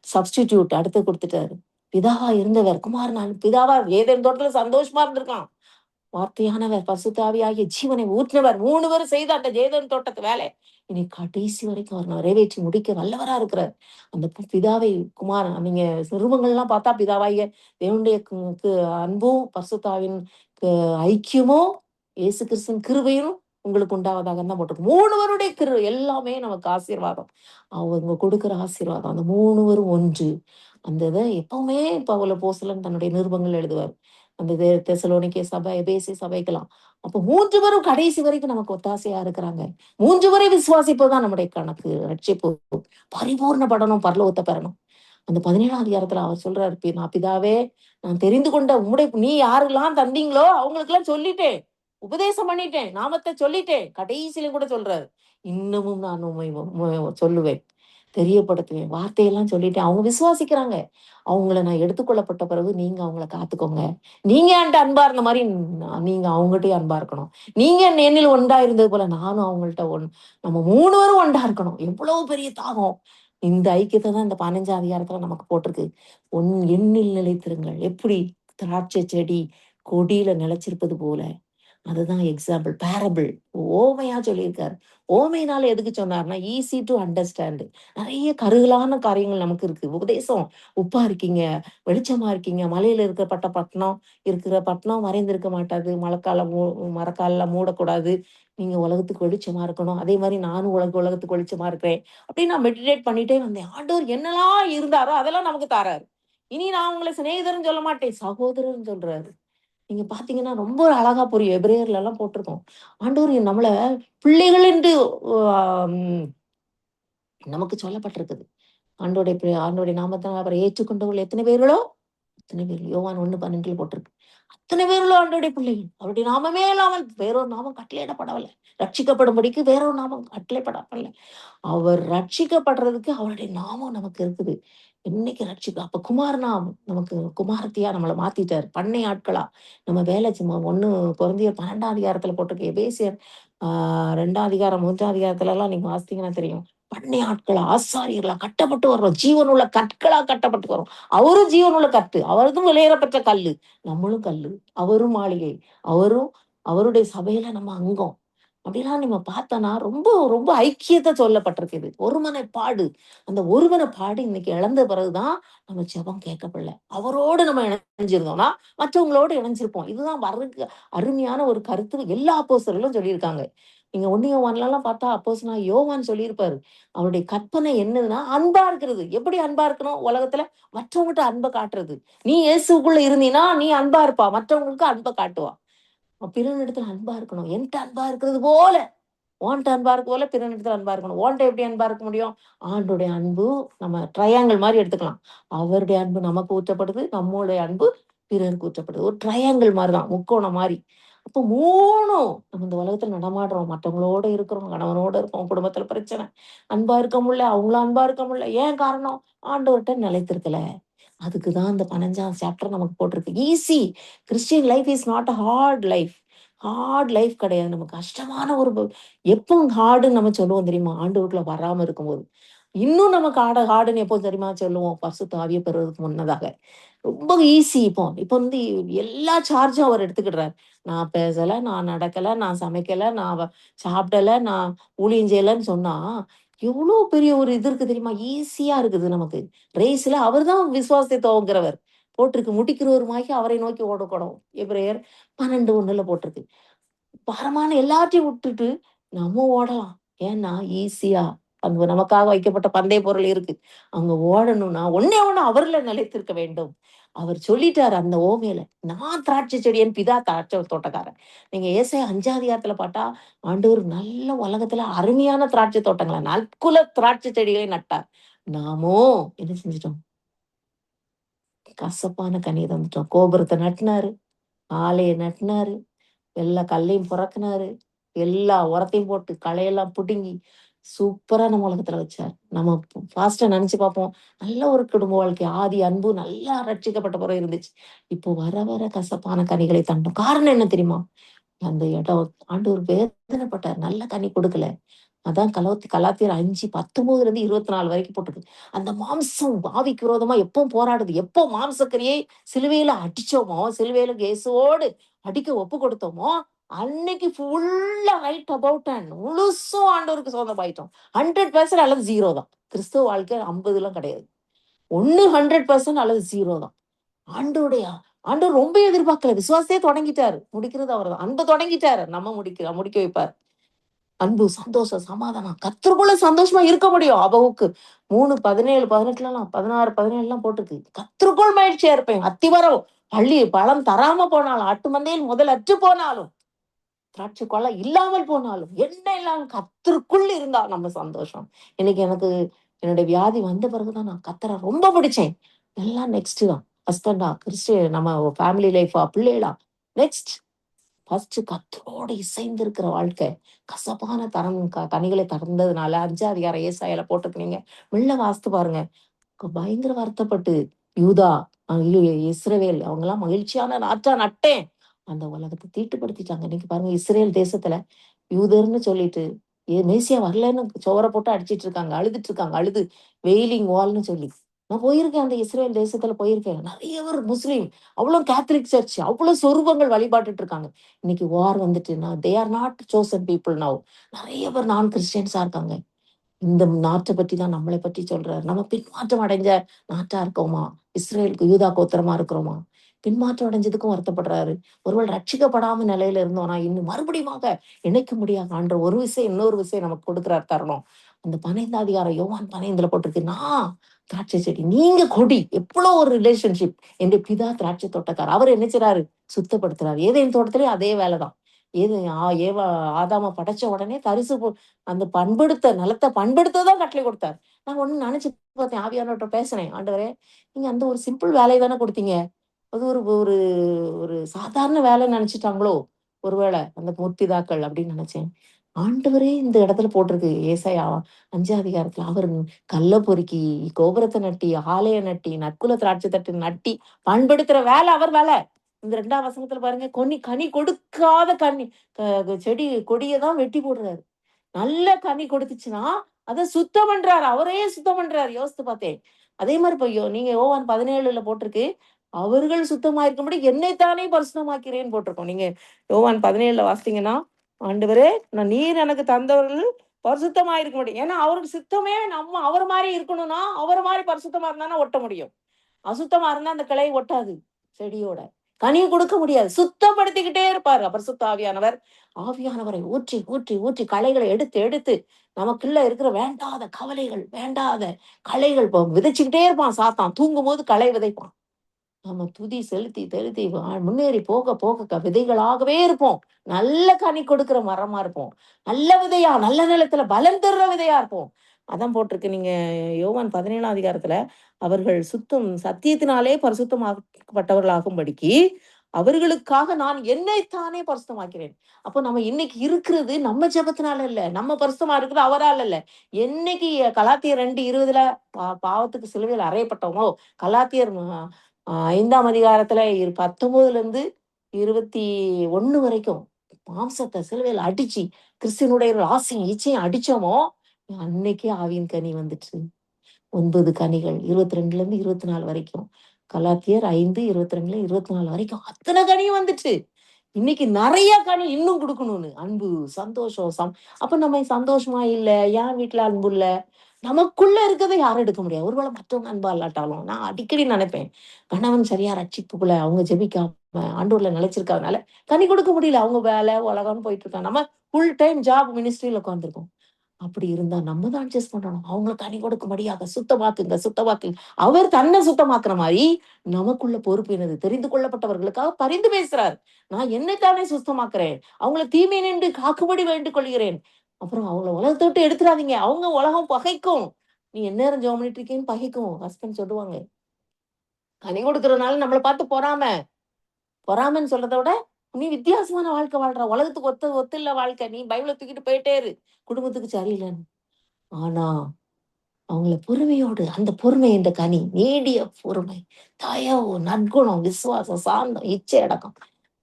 சப்ஸ்டிடியூட் அடுத்து குடுத்துட்டாரு. பிதாவா இருந்தவர் குமாரன் பிதாவா ஏதேன் தோட்டத்துல சந்தோஷமா இருந்திருக்கான். வார்த்தையானவர் பரிசுத்த ஆவியாகிய ஜீவனை ஊற்றினவர் 3 பேரும் செய்த அந்த ஜேதன் தோட்டத்து வேலை இனி கடைசி வரைக்கும் அவர் நிறைவேற்றி முடிக்க வல்லவரா இருக்கிறார். அந்த பிதாவை குமாரன் நீங்க நிருபங்கள்லாம் பார்த்தா பிதாவாகிய தேவனுடைய அன்பும் பரிசுத்தாவின் ஐக்கியமும் இயேசு கிறிஸ்துவின் கிருபையும் உங்களுக்கு உண்டாவதாக தான் போட்டிருக்கு. 3 பேருடைய கிருபை எல்லாமே நமக்கு ஆசீர்வாதம். அவங்க கொடுக்கிற ஆசீர்வாதம். அந்த 3 பேரும் ஒன்று. அந்த இத எப்பவுமே பவுல் அப்போஸ்தலன் தன்னுடைய நிருபங்கள் எழுதுவார். அந்த தெசலோனிக்கே சபை, எபேசி சபைக்கெல்லாம். அப்போ 3 பேரும் கடைசி வரைக்கும் நமக்கு ஒத்தாசையா இருக்கிறாங்க. 3 பேரை விசுவாசிப்பதுதான் நம்முடைய கணக்கு, ரட்சிப்பு. பரிபூரணப்படணும், பரலோகத்தை பெறணும். அந்த 17ஆம் அதிகாரத்துல அவர் சொல்றாரு, நான் பிதாவே, நான் தெரிந்து கொண்ட உம்முடைய நீ யாரெல்லாம் தந்தீங்களோ அவங்களுக்கெல்லாம் சொல்லிட்டேன். உபதேசம் பண்ணிட்டேன். நாமத்தை சொல்லிட்டேன். கடைசியில கூட சொல்றாரு. இன்னமும் நான் உம்மை சொல்லுவேன். தெரியப்படுத்துவேன். வார்த்தையெல்லாம் சொல்லிட்டேன். அவங்க விசுவாசிக்கிறாங்க. அவங்கள நான் எடுத்துக்கொள்ளப்பட்ட பிறகு நீங்க அவங்கள காத்துக்கோங்க. நீங்க என்ட்ட அன்பா இருந்த மாரி நீங்க அவங்கட்டயும் அன்பா இருக்கணும். நீங்க என்னில் ஒன்றா இருந்தது போல நானும் அவங்கள்ட்ட நம்ம 3 பேரும் ஒன்றா இருக்கணும். எவ்வளவு பெரிய தாகம். இந்த ஐக்கியத்த தான் இந்த 15ஆம் அதிகாரத்துல நமக்கு போட்டிருக்கு. எண்ணில் நிலைத்திருங்கள். எப்படி? திராட்சை செடி கொடியில நிலைச்சிருப்பது போல. அதுதான் எக்ஸாம்பிள். பேரபிள். ஓமையா சொல்லியிருக்காரு. ஓமையினால எதுக்கு சொன்னார்ன்னா, ஈஸி டூ அண்டர்ஸ்டாண்ட். நெறைய கருகலான காரியங்கள் நமக்கு இருக்கு. உபதேசம். உப்பா இருக்கீங்க, வெளிச்சமா இருக்கீங்க. மலையில இருக்கப்பட்ட பட்டணம் இருக்கிற பட்டணம் மறைந்திருக்க மாட்டாது. மரக்கால்ல மூடக்கூடாது. நீங்க உலகத்துக்கு வெளிச்சமா இருக்கணும். அதே மாரி நானும் உலகத்துக்கு வெளிச்சமா இருக்கிறேன். அப்படின்னு நான் மெடிடேட் பண்ணிட்டே வந்தேன். ஆண்டவர் என்னலாம் இருந்தாரோ அதெல்லாம் நமக்கு தாராரு. இனி நான் உங்கள சிநேகிதர்ன்னு சொல்ல மாட்டேன். சகோதரர்ன்னு சொல்றாரு. நீங்க பார்த்தீங்கன்னா, ரொம்ப ஒரு அழகா புரியும். எபிரேயர்லலாம் போட்டிருக்கும். ஆண்டவர் நம்மள பிள்ளைகள் என்று ம் நமக்கு சொல்லப்பட்டிருக்குது. ஆண்டவருடைய நாமத்த அவரை ஏற்றுக்கொண்டவர்கள் எத்தனை பேர்களோ, அத்தனை பேர். யோவான் 1:12 போட்டிருக்கு. அத்தனை பேர்களும் ஆண்டவருடைய பிள்ளைகள். அவருடைய நாமமே இல்லாமல் வேறொரு நாமம் கட்டளையிடப்படவில்லை. ரட்சிக்கப்படும்படிக்கு வேறொரு நாமம் கட்டளைப்படவில்ல. அவர் ரட்சிக்கப்படுறதுக்கு அவருடைய நாமம் நமக்கு இருக்குது. என்னைக்கு அப்ப குமாரனா நமக்கு குமாரத்தியா நம்மள மாத்திட்டாரு. பண்ணை ஆட்களா. நம்ம வேலை சும்மா 1 கொரிந்தியர் 12ஆம் அதிகாரத்துல போட்டிருக்கு. எபேசியர் 2ஆம் அதிகாரம், 3ஆம் அதிகாரத்துலலாம் நீங்க வாசித்தீங்கன்னா தெரியும். பண்ணை ஆட்களா, ஆசாரியர்களா கட்டப்பட்டு வர்றோம். ஜீவனுள்ள கற்களா கட்டப்பட்டு வர்றோம். அவரும் ஜீவனுள்ள கட்டு. அவரதும் வெளியேறப்பட்ட கல்லு. நம்மளும் கல்லு. அவரும் மாளிகை. அவரும் அவருடைய சபையில நம்ம அங்கம். அப்படிலாம் நம்ம பார்த்தோம்னா, ரொம்ப ரொம்ப ஐக்கியத்த சொல்லப்பட்டிருக்கு இது. ஒருமனப்பாடு. அந்த ஒருமனப்பாடு இன்னைக்கு இழந்த பிறகு தான் நம்ம ஜெபம் கேட்கப்படல. அவரோடு நம்ம இணைஞ்சிருந்தோம்னா, மற்றவங்களோடு இணைஞ்சிருப்போம். இதுதான் அருமையான ஒரு கருத்து எல்லா அப்போஸ்தலர்களும் சொல்லியிருக்காங்க. நீங்க 1 யோவான்லலாம் பார்த்தா அப்போஸ்தலனாகிய யோவான் சொல்லியிருப்பாரு. அவருடைய கற்பனை என்னதுன்னா, அன்பா இருக்கிறது. எப்படி அன்பா இருக்கணும் உலகத்துல? மற்றவங்கட்ட அன்ப காட்டுறது. நீ இயேசுவுக்குள்ள இருந்தீன்னா, நீ அன்பா இருப்பா. மற்றவங்களுக்கு அன்ப காட்டுவா. பிறனிடத்துல அன்பா இருக்கணும். என்ட்ட அன்பா இருக்கிறது போல, உன்ட்ட அன்பா இருக்க போல பிறனிடத்துல அன்பா இருக்கணும். உன்ட்ட எப்படி அன்பா இருக்க முடியும்? ஆண்டோடைய அன்பு நம்ம ட்ரையாங்கிள் மாரி எடுத்துக்கலாம். அவருடைய அன்பு நமக்கு ஊற்றப்படுது. நம்முடைய அன்பு பிறருக்கு ஊற்றப்படுது. ஒரு ட்ரையாங்கிள் மாரி தான். முக்கோணம் மாரி. அப்போ 3ம் நம்ம இந்த உலகத்துல நடமாடுறோம். மத்தவங்களோட இருக்கிறோம். கணவனோட இருக்கோம். குடும்பத்துல பிரச்சனை. அன்பா இருக்க முடியல. அவங்களும் அன்பா இருக்க முடியல. ஏன் காரணம்? ஆண்டவர்ட்ட நிலைத்திருக்கல. அதுக்கு தான் இந்த 15ஆம் சாப்டர் நமக்கு போட்டிருக்கு. Easy. Christian life is not a hard life. Hard life கிடையாது. நமக்கு கஷ்டமான ஒரு எப்போ ஹார்டுன்னு நம்ம சொல்லுவோம் தெரியுமா? ஆண்டவருக்குள்ள வராம இருக்கும்போது. இன்னும் நமக்கு ஹார்டுன்னு எப்போ தெரியுமா சொல்லுவோம்? பரிசுத்த ஆவிய பெறுவதற்கு முன்னதாக. ரொம்ப ஈஸி இப்போ. இப்போ எல்லா சார்ஜும் அவர் எடுத்துக்கிடுறாரு. நான் பேசல, நான் நடக்கல, நான் சமைக்கல, நான் சாப்பிடல, நான் ஊழியம் செய்யலன்னு சொன்னா, எவ்வளோ பெரிய ஒரு இது இருக்கு தெரியுமா? ஈஸியா இருக்குது நமக்கு. ரேஸ்ல அவர் தான் விசுவாசத்தை துவங்குறவர். போட்டிருக்கு. முடிக்கிறவருமாகி அவரை நோக்கி ஓடக்கணும். எபிரேயர் 12:1 போட்டிருக்கு. பாரமான எல்லாத்தையும் விட்டுட்டு நம்ம ஓடலாம். ஏன்னா ஈஸியா அங்க நமக்காக வைக்கப்பட்ட பந்தய பொருள் இருக்கு. அங்க ஓடணும்னா ஒண்ணே ஒண்ணு அவர்ல நிலைத்திருக்க வேண்டும். அவர் சொல்லிட்டாரு அந்த ஓமையில. நான் திராட்சை செடி, என் பிதா திராட்சை தோட்டக்காரன். நீங்க ஏசாயா 5ஆம் அதிகாரத்துல பார்த்தா, ஆண்டவர் நல்ல உலகத்துல அருமையான திராட்சை தோட்டங்கள, நற்குல திராட்சை செடிகளை நட்டார். நாமோ என்ன செஞ்சுட்டோம்? கசப்பான கனிய தந்துட்டோம். கோபுரத்த நட்டுனாரு, ஆலைய நட்டுனாரு, எல்லா கல்லையும் பொறக்குனாரு. எல்லா உரத்தையும் போட்டு களையெல்லாம் புடுங்கி, சூப்பரா நம்ம உலகத்துல வச்சாரு. நம்ம ஃபாஸ்ட்டா நெனச்சு பார்ப்போம். நல்ல ஒரு குடும்ப வாழ்க்கை. ஆதி அன்பு நல்லா ரட்சிக்கப்பட்ட பிறகு இருந்துச்சு. இப்போ வர வர கசப்பான கனிகளை தந்தோம். காரணம் என்ன தெரியுமா? அந்த இடம் ஆண்டவர் வேதனைப்பட்டார். நல்ல கனி கொடுக்கல. அதான் கலாத்தியர் 5:19 24 வரைக்கும் போட்டிருக்கு. அந்த மாம்சம் ஆவிக்கு விரோதமா எப்போ போராடுது? எப்போ மாம்சக்கரியை சிலுவையில அடிச்சோமோ, சிலுவையில இயேசுவோடு அடிக்க ஒப்பு கொடுத்தோமோ, அன்னைக்கு ஃபுல்லா ரைட் அபௌட் டான் முழுசும் ஆண்டவருக்கு சொந்தமாயிட்டோம். 100% அல்லது 0 தான். கிறிஸ்துவ வாழ்க்கை 50லாம் கிடையாது. ஒண்ணு 100% அல்லது 0 தான். ஆண்டவருடைய ஆண்டவர் ரொம்ப எதிர்பார்க்கல. விசுவாசத்தையே தொடங்கிட்டாரு. முடிக்கிறது அவர்தான். அன்ப தொடங்கிட்டாரு. நம்ம முடிக்க வைப்பார். அன்பு, சந்தோஷம், சமாதானம். கர்த்தருக்குள்ள சந்தோஷமா இருக்க முடியும். அபகுக்கு 3, 17, 18லலாம் 16, 17லாம் போட்டிருக்கு. கர்த்தருக்குள் மகிழ்ச்சியா இருப்பேன். அத்திமரம் பழம் தராம போனாலும், ஆட்டு மந்தையில் முதல் அற்று போனாலும், திராட்சை கொலை இல்லாமல் போனாலும், என்ன இல்லாம கர்த்தருக்குள் இருந்தா நம்ம சந்தோஷம். இன்னைக்கு எனக்கு என்னுடைய வியாதி வந்த பிறகுதான் நான் கர்த்தர ரொம்ப பிடிச்சேன். எல்லாம் நெக்ஸ்ட் தான். ஹஸ்பண்டா, நம்ம ஃபேமிலி லைஃபா, பிள்ளைகளா, நெக்ஸ்ட். ஃபர்ஸ்ட்டு கர்த்தரோடு இசைந்து இருக்கிற வாழ்க்கை. கசப்பான கனிகளை தந்ததுனால 5ஆம் அதிகாரம் ஏசாயால போட்டிருக்கு. மெல்ல வாசித்து பாருங்க. பயங்கர வருத்தப்பட்டு, யூதா, இஸ்ரவேல் அவங்கலாம் மகிழ்ச்சியான நாற்றா நட்டேன். அந்த உலகத்த தீட்டுப்படுத்திட்டாங்க. இன்னைக்கு பாருங்க இஸ்ரேல் தேசத்துல யூதர்ன்னு சொல்லிட்டு, மேசியா வரலன்னு சுவர போட்டு அடிச்சிட்டு இருக்காங்க. அழுதுட்டு இருக்காங்க. அழுது வெயிலிங் வால்ன்னு சொல்லி. நான் போயிருக்கேன். அந்த இஸ்ரேல் தேசத்துல போயிருக்கேன். நெறைய பேர் முஸ்லீம். அவ்ளோ கேத்தலிக் சர்ச். அவ்ளோ சொரூபங்கள் வழிபாட்டுட்டு இருக்காங்க. இன்னைக்கு வார் வந்துட்டுன்னா, they are not chosen people now. நெறைய பேர் நான் கிறிஸ்டியன்ஸா இருக்காங்க. இந்த நாட்ட பத்தி தான் நம்மளை பற்றி சொல்றாரு. நம்ம பின்மாற்றம் அடைஞ்ச நாட்டா இருக்கோமா? இஸ்ரேலுக்கு யூதா கோத்திரமா இருக்கிறோமா? பின்மாற்றம் அடைஞ்சதுக்கும் வருத்தப்படுறாரு. ஒருவேளை ரட்சிக்கப்படாம நிலையில இருந்தோம்னா, இன்னும் மறுபடியுமாக இணைக்க முடியாது ஆன்ற ஒரு விஷயம், இன்னொரு விஷயம் நமக்கு கொடுக்கிறார் தருணம். அந்த 15ஆம் அதிகாரம் யோவான் 15ல போட்டிருக்கு. நான் திராட்சை செடி, நீங்க கொடி. எவ்வளோ ஒரு ரிலேஷன்ஷிப். என்னுடைய பிதா திராட்சை தோட்டக்காரர். அவர் என்ன செய்றாரு? சுத்தப்படுத்துறாரு. ஏதேன் தோட்டத்திலேயும் அதே வேலை தான். ஏது ஏவா ஆதாம படைச்ச உடனே அந்த நிலத்த பண்படுத்த தான் கட்டளை கொடுத்தாரு. நான் ஒண்ணு நினைச்சு பார்த்தேன். ஆவியானவர்ட்ட பேசினேன். ஆண்டவரே, நீங்க அந்த ஒரு சிம்பிள் வேலைய தானே குடுத்தீங்க. அது ஒரு ஒரு ஒரு சாதாரண வேலைன்னு நினைச்சுட்டாங்களோ? ஒருவேள அந்த முற்பிதாக்கள் அப்படின்னு நினைச்சேன். ஆண்டவரே இந்த இடத்துல போட்டிருக்கு. ஏசாயா 5ஆம் அதிகாரத்துல. அவர் கல்ல பொறுக்கி, கோபுரத்த நட்டி, ஆலய நட்டி, நற்குல திராட்சை தட்டு நட்டி, பண்படுத்துற வேலை அவர் வேலை. இந்த 2ஆம் வசனத்துல பாருங்க. கனி கொடுக்காத செடி கொடிய தான் வெட்டி போடுறாரு. நல்ல கனி கொடுத்துச்சுன்னா, அத சுத்தம் பண்றாரு. அவரே சுத்தம் பண்றாரு. யோசித்து பார்த்தேன். அதே மாரி இப்ப நீங்க யோவான் 17ல போட்டிருக்கு. அவர்கள் சுத்தமா இருக்கும்படி என்னைத்தானே பரிசுத்தமாக்கிறேன்னு போட்டிருக்கும். நீங்க யோவான் 17ல வாசித்தீங்கன்னா, ஆண்டவரே, நீர் எனக்கு தந்தவர்கள் பரிசுத்தமா இருக்க முடியும். ஏன்னா அவருக்கு சித்தமே நம்ம அவர் மாதிரி இருக்கணும்னா, அவர் மாதிரி பரிசுத்தமா இருந்தா ஒட்ட முடியும். அசுத்தமா இருந்தா அந்த கிளை ஒட்டாது செடியோட. கனி கொடுக்க முடியாது. சுத்தப்படுத்திக்கிட்டே இருப்பாரு பரிசுத்த ஆவியானவர். ஆவியானவரை ஊற்றி, ஊற்றி, ஊற்றி களைகளை எடுத்து, எடுத்து நமக்குள்ள இருக்கிற வேண்டாத கவலைகள், வேண்டாத களைகள் விதைச்சுக்கிட்டே இருப்பான் சாத்தான். தூங்கும்போது களை விதைப்பான். நம்ம துதி செலுத்தி செலுத்தி முன்னேறி போக போக விதைகளாகவே இருப்போம். நல்ல கனி கொடுக்கிற மரமா இருப்போம். நல்ல விதையா, நல்ல நிலத்துல பலன் தர்ற விதையா இருப்போம். அதான் போட்டிருக்கு. நீங்க யோவான் 17ஆம் அதிகாரத்துல அவர்கள் சத்தியத்தினாலே பரிசுத்தமாக்கப்பட்டவர்களாகும்படிக்கு அவர்களுக்காக நான் என்னைத்தானே பரிசுத்தமாக்கிறேன். அப்போ நம்ம இன்னைக்கு இருக்கிறது நம்ம ஜெபத்தினால இல்ல. நம்ம பரிசுத்தமா இருக்கிறது அவரால் இல்ல. என்னைக்கு கலாத்தியர் 2:20 பாவத்துக்கு சிலுவையில் அறையப்பட்டோமோ, கலாத்தியர் 5ஆம் அதிகாரத்துல 19ல இருந்து 21 வரைக்கும் மாம்சத்தை சிலுவையில் அடிச்சு கிறிஸ்தியனுடைய ஆசையும் இச்சையும் அடிச்சோமோ, அன்னைக்கே ஆவியின் கனி வந்துச்சு. 9 கனிகள் 22ல இருந்து 24 வரைக்கும். கலாத்தியர் 5:22ல 24 வரைக்கும் அத்தனை கனியும் வந்துச்சு. இன்னைக்கு நிறைய கனி இன்னும் கொடுக்கணும்னு. அன்பு, சந்தோஷம், அப்ப நம்ம சந்தோஷமா இல்ல, ஏன் வீட்டுல அன்பு இல்ல? நமக்குள்ள இருக்கிறத யாரும் எடுக்க முடியாது. ஒருவேளை மற்றவங்க அன்பா இல்லாட்டாலும், நான் அடிக்கடி நினைப்பேன், கணவன் சரியா ரட்சிப்புக்குள்ள அவங்க ஜெபிக்காம ஆண்டவர்ல நிலைச்சிருக்காதனால கனி கொடுக்க முடியல. அவங்க வேலை, உலகம்னு போயிட்டு இருக்காங்க. நம்ம ஃபுல் டைம் ஜாப் மினிஸ்ட்ரியில உட்காந்துருக்கோம். அப்படி இருந்தா நம்ம தான் அட்ஜஸ்ட் பண்ணணும். அவங்கள கனி கொடுக்கும்படியாக சுத்தமாக்குங்க, சுத்தமாக்குங்க. அவர் தன்னை சுத்தமாக்குற மாதிரி நமக்குள்ள பொறுப்பு என்னது? தெரிந்து கொள்ளப்பட்டவர்களுக்காக பரிந்து பேசுறார். நான் என்னைத்தானே சுத்தமாக்குறேன். அவங்கள தீமை நின்று காக்கும்படி வேண்டிக் கொள்கிறேன். அப்புறம் அவங்கள உலகத்தை விட்டு எடுத்துறாதீங்க. அவங்க உலகம் பகைக்கும். நீ எந்நேரம் ஜெபம் பண்ணிட்டு இருக்கேன்னு பகைக்கும். ஹஸ்பண்ட் சொல்லுவாங்க. கனி கொடுக்கறதுனால நம்மள பார்த்து பொறாம. பொறாமைன்னு சொல்றத விட, நீ வித்தியாசமான வாழ்க்கை வாழ்ற. உலகத்துக்கு ஒத்து இல்ல வாழ்க்கை. நீ பைபிள தூக்கிட்டு போயிட்டே இரு. குடும்பத்துக்கு சரியில்லன்னு. ஆனா அவங்கள பொறுமையோடு, அந்த பொறுமை என்ற கனி, நீடிய பொறுமை, தயவு, நற்குணம், விசுவாசம், சாந்தம், இச்சை அடக்கம்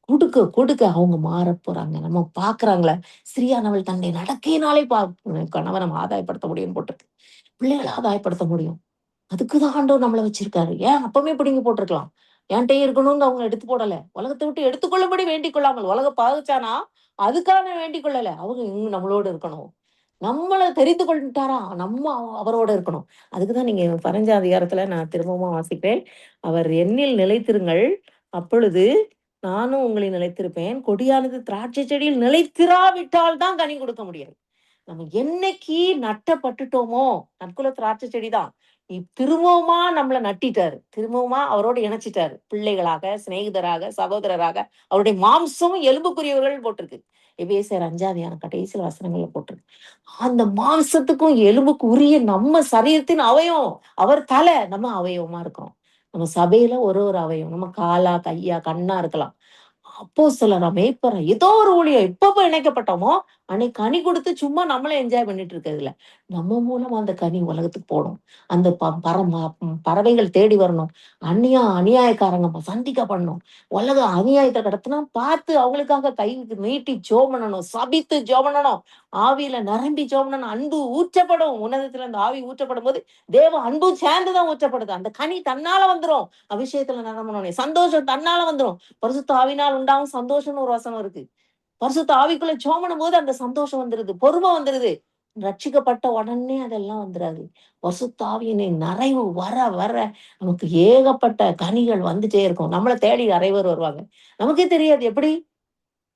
குடுக்க குடுக்க அவங்க மாறப் போறாங்க. நம்ம பார்க்குறாங்கள, ஸ்திரியானவள் தன்னை நடக்கையினாலே கணவன நம்ம ஆதாயப்படுத்த முடியும்னு போட்டிருக்கு. பிள்ளைகள ஆதாயப்படுத்த முடியும். அதுக்கு தான் ஆண்டவர் நம்மள வச்சிருக்காரு. ஏன் அப்பவே பிடுங்கி போட்டுருக்கலாம். என்ட்டயே இருக்கணும்னு அவங்க எடுத்து போடல. உலகத்த விட்டு எடுத்துக்கொள்ளும்படி வேண்டிக் கொள்ளாமல். உலகம் பாவிச்சானா, அதுக்காக வேண்டிக் கொள்ளல. அவங்க இன்னும் நம்மளோட இருக்கணும். நம்மள தெரிந்து கொண்டுட்டாரா, நம்ம அவரோட இருக்கணும். அதுக்கு தான் நீங்க 15ஆம் அதிகாரத்துல நான் திரும்பவும் வாசிப்பேன். அவர் என்னில் நிலைத்திருங்கள். அப்பொழுது நானும் உங்களில் நிலைத்திருப்பேன். கொடியானது திராட்சை செடியில் நிலைத்திராவிட்டால் தான் கனி கொடுக்க முடியாது. நம்ம என்னைக்கு நட்டப்பட்டுட்டோமோ, நற்குல திராட்சை செடிதான். திரும்பவுமா நம்மள நட்டிட்டாரு. திரும்பவுமா அவரோடு இணைச்சிட்டாரு. பிள்ளைகளாக, சிநேகிதராக, சகோதரராக, அவருடைய மாம்சமும் எலும்புக்குரியவர்கள் போட்டிருக்கு. எபேசியர் 5ஆம் அதிகாரம் கடைசி வசனங்கள்ல போட்டிருக்கு. அந்த மாம்சத்துக்கும் எலும்புக்கு உரிய நம்ம சரீரத்தின் அவயவம். அவர் தலை, நம்ம அவயவமா இருக்கிறோம். நம்ம சபையில ஒரு ஒரு அவயவம். நம்ம காலா, கையா, கண்ணா இருக்கலாம். அப்போஸ்தலரா, மேய்ப்பரா, ஏதோ ஒரு ஊழியம் எப்பப்ப இணைக்கப்பட்டோமோ, அன்னைக்கு கனி குடுத்து சும்மா நம்மளே என்ஜாய் பண்ணிட்டு இருக்கிறது இல்ல. நம்ம மூலமா அந்த கனி உலகத்துக்கு போணும். அந்த பறவைகள் தேடி வரணும். அநியாயக்காரங்க சந்திக்கப்படணும். உலகம் அநியாயத்த கடத்தினா பார்த்து அவங்களுக்காக கை நீட்டி ஜெபம் பண்ணணும். சபித்து ஜெபம் பண்ணணும். ஆவியில நிரம்பி ஜெபம் பண்ணணும். அன்பு ஊற்றப்படும். உன்னதத்துல அந்த ஆவி ஊற்றப்படும்போது தேவ அன்பு சேர்ந்துதான் ஊற்றப்படுது. அந்த கனி தன்னால வந்துரும். அபிஷேகத்துல நிரம்பணும்னே சந்தோஷம் தன்னால வந்துரும். பரிசுத்த ஆவியினால் உண்டாகும் சந்தோஷம்னு ஒரு வசனம் இருக்கு. பரிசுத்த ஆவிக்குள்ள ஜெபம் பண்ணும்போது அந்த சந்தோஷம் வந்துருது. பொறுமை வந்துருது. ரட்சிக்கப்பட்ட உடனே அதெல்லாம் வந்துராது. பரிசுத்த ஆவியினின் நிறைவு வர வர நமக்கு ஏகப்பட்ட கனிகள் வந்துட்டே இருக்கும். நம்மள தேடி நிறைவர் வருவாங்க. நமக்கே தெரியாது எப்படி?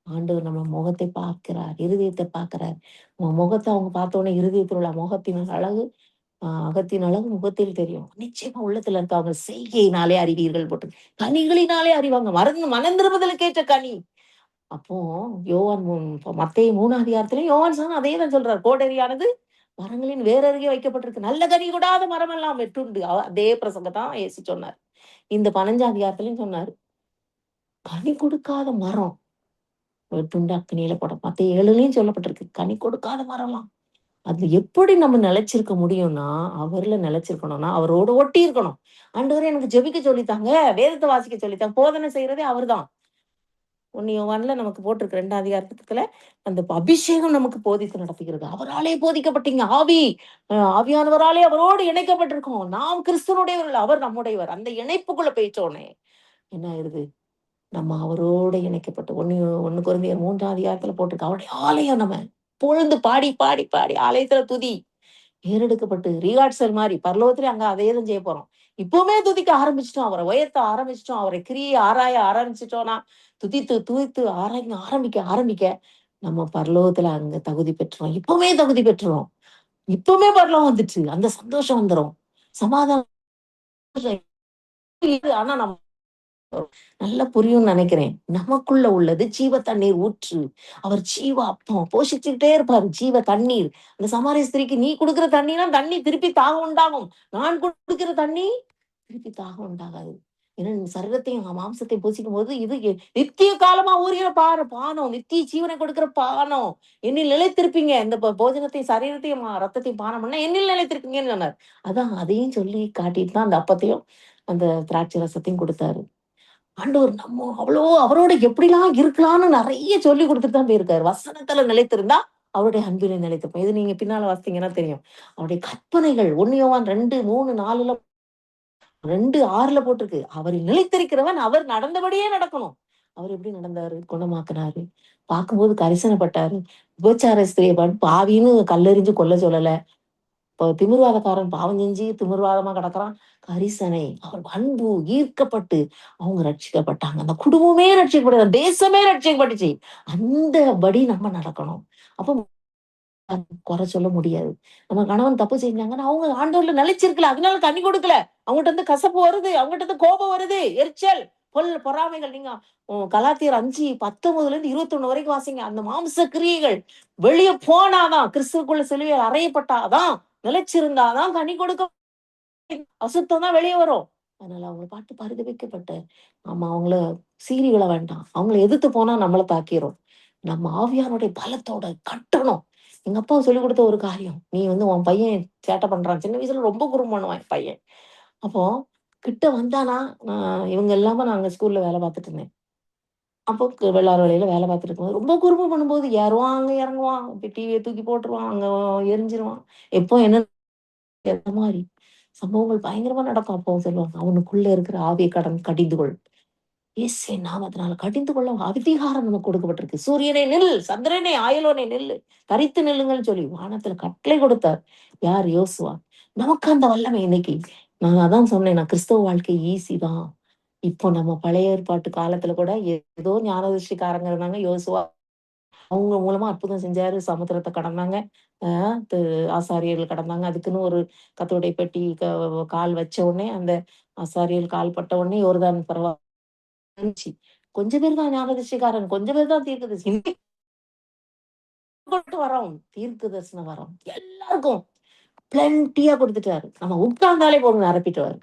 ஆண்டவர் நம்ம முகத்தை பார்க்கிறார், இருதயத்தை பார்க்கிறார். உன் முகத்தை அவங்க பார்த்த உடனே இருதயத்தில் உள்ள முகத்தின் அழகு, அகத்தின் அழகு முகத்தில் தெரியும். நிச்சயமா உள்ளத்துல இருக்க அவங்க செய்கையினாலே அறிவீர்கள் போட்டு. கனிகளினாலே அறிவாங்க. மனம் திரும்புதலுக்கு ஏற்ற கனி. அப்போ மத்தேயு 3ஆம் அதிகாரத்திலயும் யோவான் சாணம் அதே தான் சொல்றார். கோடரியானது மரங்களின் வேர் அருகே வைக்கப்பட்டிருக்கு. நல்ல கனி கொடாத மரம் எல்லாம் வெட்டுண்டு. அதே பிரசங்க தான் இயேசு சொன்னார். இந்த 15ஆம் அதிகாரத்திலயும் சொன்னாரு. கனி கொடுக்காத மரம் வெட்டுண்டு அக்கினியில போடும். மத்தேயு 7லயும் சொல்லப்பட்டிருக்கு. கனி கொடுக்காத மரம்லாம். அது எப்படி நம்ம நிலைச்சிருக்க முடியும்னா, அவர்ல நிலைச்சிருக்கணும்னா, அவரோட ஒட்டி இருக்கணும். ஆண்டவரே எனக்கு ஜெபிக்க சொல்லித்தாங்க, வேதத்தை வாசிக்க சொல்லித்தாங்க. போதனை செய்யறதே அவர்தான். 1 யோவான்ல நமக்கு போட்டிருக்கு 2ஆம் அதிகாரத்துல அந்த அபிஷேகம் நமக்கு போதித்து நடத்துகிறது. அவராலே போதிக்கப்பட்டீங்க. ஆவியானவராலே அவரோடு இணைக்கப்பட்டிருக்கோம். நாம் கிறிஸ்துவனுடையவர்கள், அவர் நம்முடையவர். அந்த இணைப்புக்குள்ள போயிட்டோனே என்ன ஆயிருது? நம்ம அவரோட இணைக்கப்பட்டு ஒண்ணு கொரிந்தியர் 3ஆம் அதிகாரத்துல போட்டிருக்கு. அவருடைய ஆலயம் நம்ம. பொழுது பாடி, பாடி, பாடி ஆலயத்துல துதி. ஏறெடுக்கப்பட்டு ரிஹார்சல் மாரி பரலோகத்திலே அங்க அதே தான் செய்ய போறோம். இப்பவுமே துதிக்க ஆரம்பிச்சுட்டோம். அவர உயர்த்த ஆரம்பிச்சுட்டோம். அவரை கிரியை ஆராய ஆரம்பிச்சுட்டோம்னா, துதித்து, துதித்து ஆராய்ந்து ஆரம்பிக்க, ஆரம்பிக்க நம்ம பரலோகத்துல அங்க தகுதி பெற்றுருவோம். இப்பவுமே தகுதி பெற்றுருவோம். இப்பவுமே பரலோகம் வந்துச்சு. அந்த சந்தோஷம் வந்துரும். சமாதானம் ஆனா நம்ம நல்லா புரியும்னு நினைக்கிறேன். நமக்குள்ள உள்ளது ஜீவ தண்ணீர் ஊற்று. அவர் ஜீவ அப்பம். போஷிச்சுக்கிட்டே இருப்பாரு. ஜீவ தண்ணீர். அந்த சமாரிய ஸ்திரீக்கு நீ குடுக்குற தண்ணீனா தண்ணி திருப்பி தாகம் உண்டாகும். நான் குடுக்கிற தண்ணி திருப்பி தாகம் உண்டாகாது. ஏன்னா நீ சரீரத்தையும் மாம்சத்தையும் போஷிக்கும்போது இது நித்திய காலமா ஊறுகிற பானம். நித்திய ஜீவனை கொடுக்கிற பானம். என்னில் நிலைத்திருப்பீங்க. இந்த போஜனத்தையும் சரீரத்தையும் ரத்தத்தையும் பானம் பண்ணா என்னில் நிலைத்திருப்பீங்கன்னு சொன்னார். அதான் அதையும் சொல்லி காட்டிட்டு தான் அந்த அப்பத்தையும் அந்த திராட்சை ரசத்தையும் கொடுத்தாரு. ஆண்டவர் நம்ம அவ்வளோ அவரோட எப்படிலாம் இருக்கலாம்னு நெறைய சொல்லிக் குடுத்துட்டு தான் போயிருக்காரு. வசனத்துல நிலைத்திருந்தா, அவருடைய அன்பிலே நிலைத்திருப்போம். இது நீங்க பின்னால வாசிச்சீங்கன்னா தெரியும். அவருடைய கற்பனைகள் 1 யோவான் 2, 3, 4ல 2, 6ல போட்டிருக்கு. அவரில் நிலைத்திருக்கிறவன் அவர் நடந்தபடியே நடக்கணும். அவர் எப்படி நடந்தாரு? குணமாக்குனாரு. பார்க்கும்போது கரிசனப்பட்டாரு. விபச்சார ஸ்திரிய பாவின்னு கல்லெறிஞ்சு கொல்ல சொல்லல. இப்போ திமிர்வாதக்காரன் பாவம் செஞ்சு திமிர்வாதமா கிடக்குறான். கரிசனை, அவர் அன்பு ஈர்க்கப்பட்டு அவங்க ரட்சிக்கப்பட்டாங்க. அந்த குடும்பமே ரட்சிக்கப்பட்டது. தேசமே ரட்சிக்கப்பட்டுச்சு. அந்தபடி நம்ம நடக்கணும். அப்போ குறை சொல்ல முடியாது. நம்ம கணவன் தப்பு செஞ்சாங்கன்னா, அவங்க ஆண்டவர்ல நிலைச்சிருக்கல. அதனால கனி கொடுக்கல. அவங்கட்ட இருந்து கசப்பு வருது. அவங்கட்ட இருந்து கோபம் வருது. எரிச்சல், பொறாமைகள். நீங்க கலாத்தியர் 5:19லேருந்து 21 வரைக்கும் வாசிங்க. அந்த மாம்ச கிரியைகள் வெளிய போனாதான், கிறிஸ்துவுக்குள்ள சிலுவையில் அறையப்பட்டாதான், நிலைச்சிருந்தாதான் கனி கொடுக்க அசுத்தம் தான் வெளிய வரும். அதனால அவங்கள பார்த்து பரிதபிக்கப்பட்டு, ஆமா அவங்கள சீறி விழ வேண்டாம். அவங்கள எதிர்த்து போனா நம்மள தாக்கிரும். நம்ம ஆவியானுடைய பலத்தோட கட்டணும். எங்க அப்பா சொல்லிக் குடுத்த ஒரு காரியம். நீ உன் பையன் சேட்டை பண்றான். சின்ன வயசுல ரொம்ப குறும்பு பண்ணுவான் என் பையன். அப்போ கிட்ட வந்தானா, இவங்க இல்லாம நாங்க ஸ்கூல்ல வேலை பார்த்துட்டு இருந்தேன். அப்போ வெள்ளார் வேலையில வேலை பார்த்துட்டு இருக்கும்போது, ரொம்ப குறும்பு பண்ணும்போது ஏறுவான், அங்க இறங்குவான். டிவிய தூக்கி போட்டுருவான். அங்க எரிஞ்சிருவான். எப்போ என்ன அந்த மாரி சம்பவங்கள் பயங்கரமா நடக்கும். அப்போ சொல்லுவாங்க, "அவனுக்குள்ள இருக்கிற ஆவிய கடிந்து கொள்." இயேசுவின் நாமத்தினால கடிந்து கொள்ள அதிகாரம் நமக்கு கொடுக்கப்பட்டிருக்கு. "சூரியனே நில், சந்திரனே ஆயலோனே நில்லு, தரித்து நில்லுங்கள்ன்னு" சொல்லி வானத்துல கட்டளை கொடுத்தார். யார்? யோசுவா. நமக்கு அந்த வல்லமை இன்னைக்கு. நான் அதான் சொன்னேன், நான் கிறிஸ்தவ வாழ்க்கை ஈஸி தான். இப்போ நம்ம பழைய ஏற்பாட்டு காலத்துல கூட ஏதோ ஞானதிருஷ்டிக்காரங்க இருந்தாங்க. யோசுவா அவங்க மூலமா அற்புதம் செஞ்சாரு. சமுத்திரத்த கடந்தாங்க. அ து ஆசாரியர்கள் கடந்தாங்க. அதுக்குன்னு ஒரு கர்த்தருடைய பெட்டி கால் வச்ச உடனே, அந்த ஆசாரியர்கள் கால் பட்ட உடனே யோர்தான் இருந்துச்சு. கொஞ்சம் பேர் தான் ஞானதிர்ஷ்டிக்காரன். கொஞ்சம் பேர் தான் தீர்க்கதரிசி. இன்னைக்கு வரோம். தீர்க்க தரிசன வரம். எல்லாருக்கும் பிளென்டியா குடுத்துட்டாரு. நம்ம உட்கார்ந்தாலே போதும் நிரப்பிட்டுருவாரு.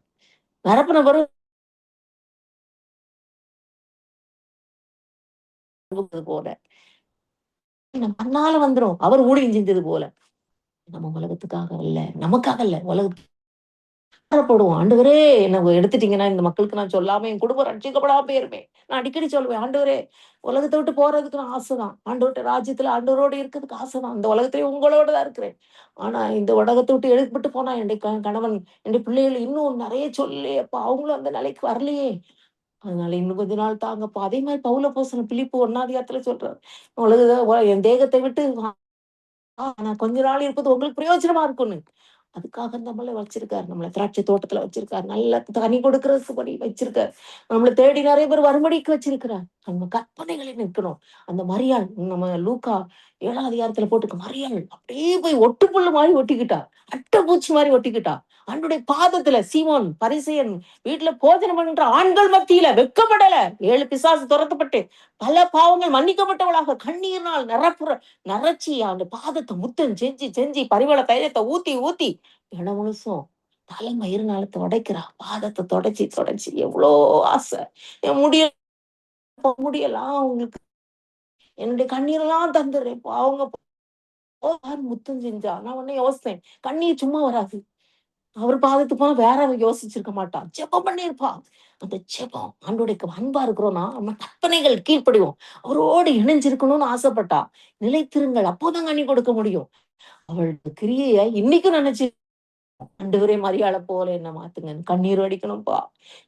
நிரப்புன பிறகு போல. தன்னால வந்துரும். அவர் ஊழியம் செஞ்சது போல. நம்ம உலகத்துக்காக அல்ல. நமக்காக அல்ல. போடுவோம். ஆண்டவரே என்ன எடுத்துட்டீங்கன்னா, இந்த மக்களுக்கு நான் சொல்லாம என் குடும்பம் ரட்சிக்கப்படாம போயிருமே. நான் அடிக்கடி சொல்லுவேன், ஆண்டவரே உலகத்த விட்டு போறதுக்கு நான் ஆசைதான். ஆண்டவர்ட்ட ராஜ்யத்துல ஆண்டவரோட இருக்கிறதுக்கு ஆசைதான். இந்த உலகத்திலே உங்களோட தான் இருக்கிறேன். ஆனா இந்த உலகத்த விட்டு எழுப்பிட்டு போனா என்னுடைய கணவன், என்னுடைய பிள்ளைகள் இன்னும் நெறைய சொல்லி அப்பா அவங்களும் அந்த நிலைக்கு வரலையே. அதனால இன்னும் கொஞ்ச நாள் தாங்கப்பா. அதே மாரி பவுலப்போஸ்தலன் பிலிப்பு 1ஆம் அதிகாரத்துல சொல்றாரு. என் தேகத்தை விட்டு நான் கொஞ்ச நாள் இருப்பது உங்களுக்கு பிரயோஜனமா இருக்கும்னு. அதுக்காக நம்மள வச்சிருக்காரு. நம்மள திராட்சை தோட்டத்துல வச்சிருக்காரு. நல்ல கனி கொடுக்கிறதுபடி வச்சிருக்காரு. நம்மள தேடி நெறைய பேர் வரும்படிக்கு வச்சிருக்கிறார். நம்ம கற்பனைகளில் நிற்கணும். அந்த மரியாள் நம்ம லூக்கா 7ஆம் அதிகாரத்துல போட்டுருக்கு. மரியாள் அப்படியே போய் ஒட்டுப்புல்லு மாரி ஒட்டிக்கிட்டா. அட்டைப்பூச்சி மாரி ஒட்டிக்கிட்டா. ஆண்டவருடைய பாதத்துல சீமோன் பரிசேயன் வீட்டுல போஜனம் பண்ற ஆண்கள் மத்தியில வெட்கப்படல. 7 பிசாசு துரத்தப்பட்டு பல பாவங்கள் மன்னிக்கப்பட்டவளாக கண்ணீர்னால் நரைச்சி அந்த பாதத்தை முத்தம் செஞ்சு செஞ்சு பரிமள தைலத்தை ஊத்தி ஊத்தி இடம் முழுசும் தலை மயிர்னால துடைக்கிறா. பாதத்தை தொடச்சி தொடச்சி எவ்வளோ ஆசை. என் முடியலாம் அவங்களுக்கு என்னுடைய கண்ணீரெல்லாம் தந்துடுறேன். அவங்க முத்தம் செஞ்சா. நான் உடனே யோசித்தேன். கண்ணீர் சும்மா வராது. அவர் பாதத்துக்கு போனா வேற அவ யோசிச்சிருக்க மாட்டா. ஜெபம் பண்ணியிருப்பா. அந்த ஜெபம் ஆண்டவருடைய அன்பா இருக்கிறோம்னா, நம்ம கற்பனைகள் கீழ்ப்படிவோம். அவரோடு இணைஞ்சிருக்கணும்னு ஆசைப்பட்டா. நிலைத்திருங்கள். அப்போதான் கனி கொடுக்க முடியும். அவள் கிரியைய இன்னைக்கும் நினைச்சு ஆண்டவரே மரியாதை போல என்ன மாத்துங்க. கண்ணீர் வடிக்கணும்ப்பா.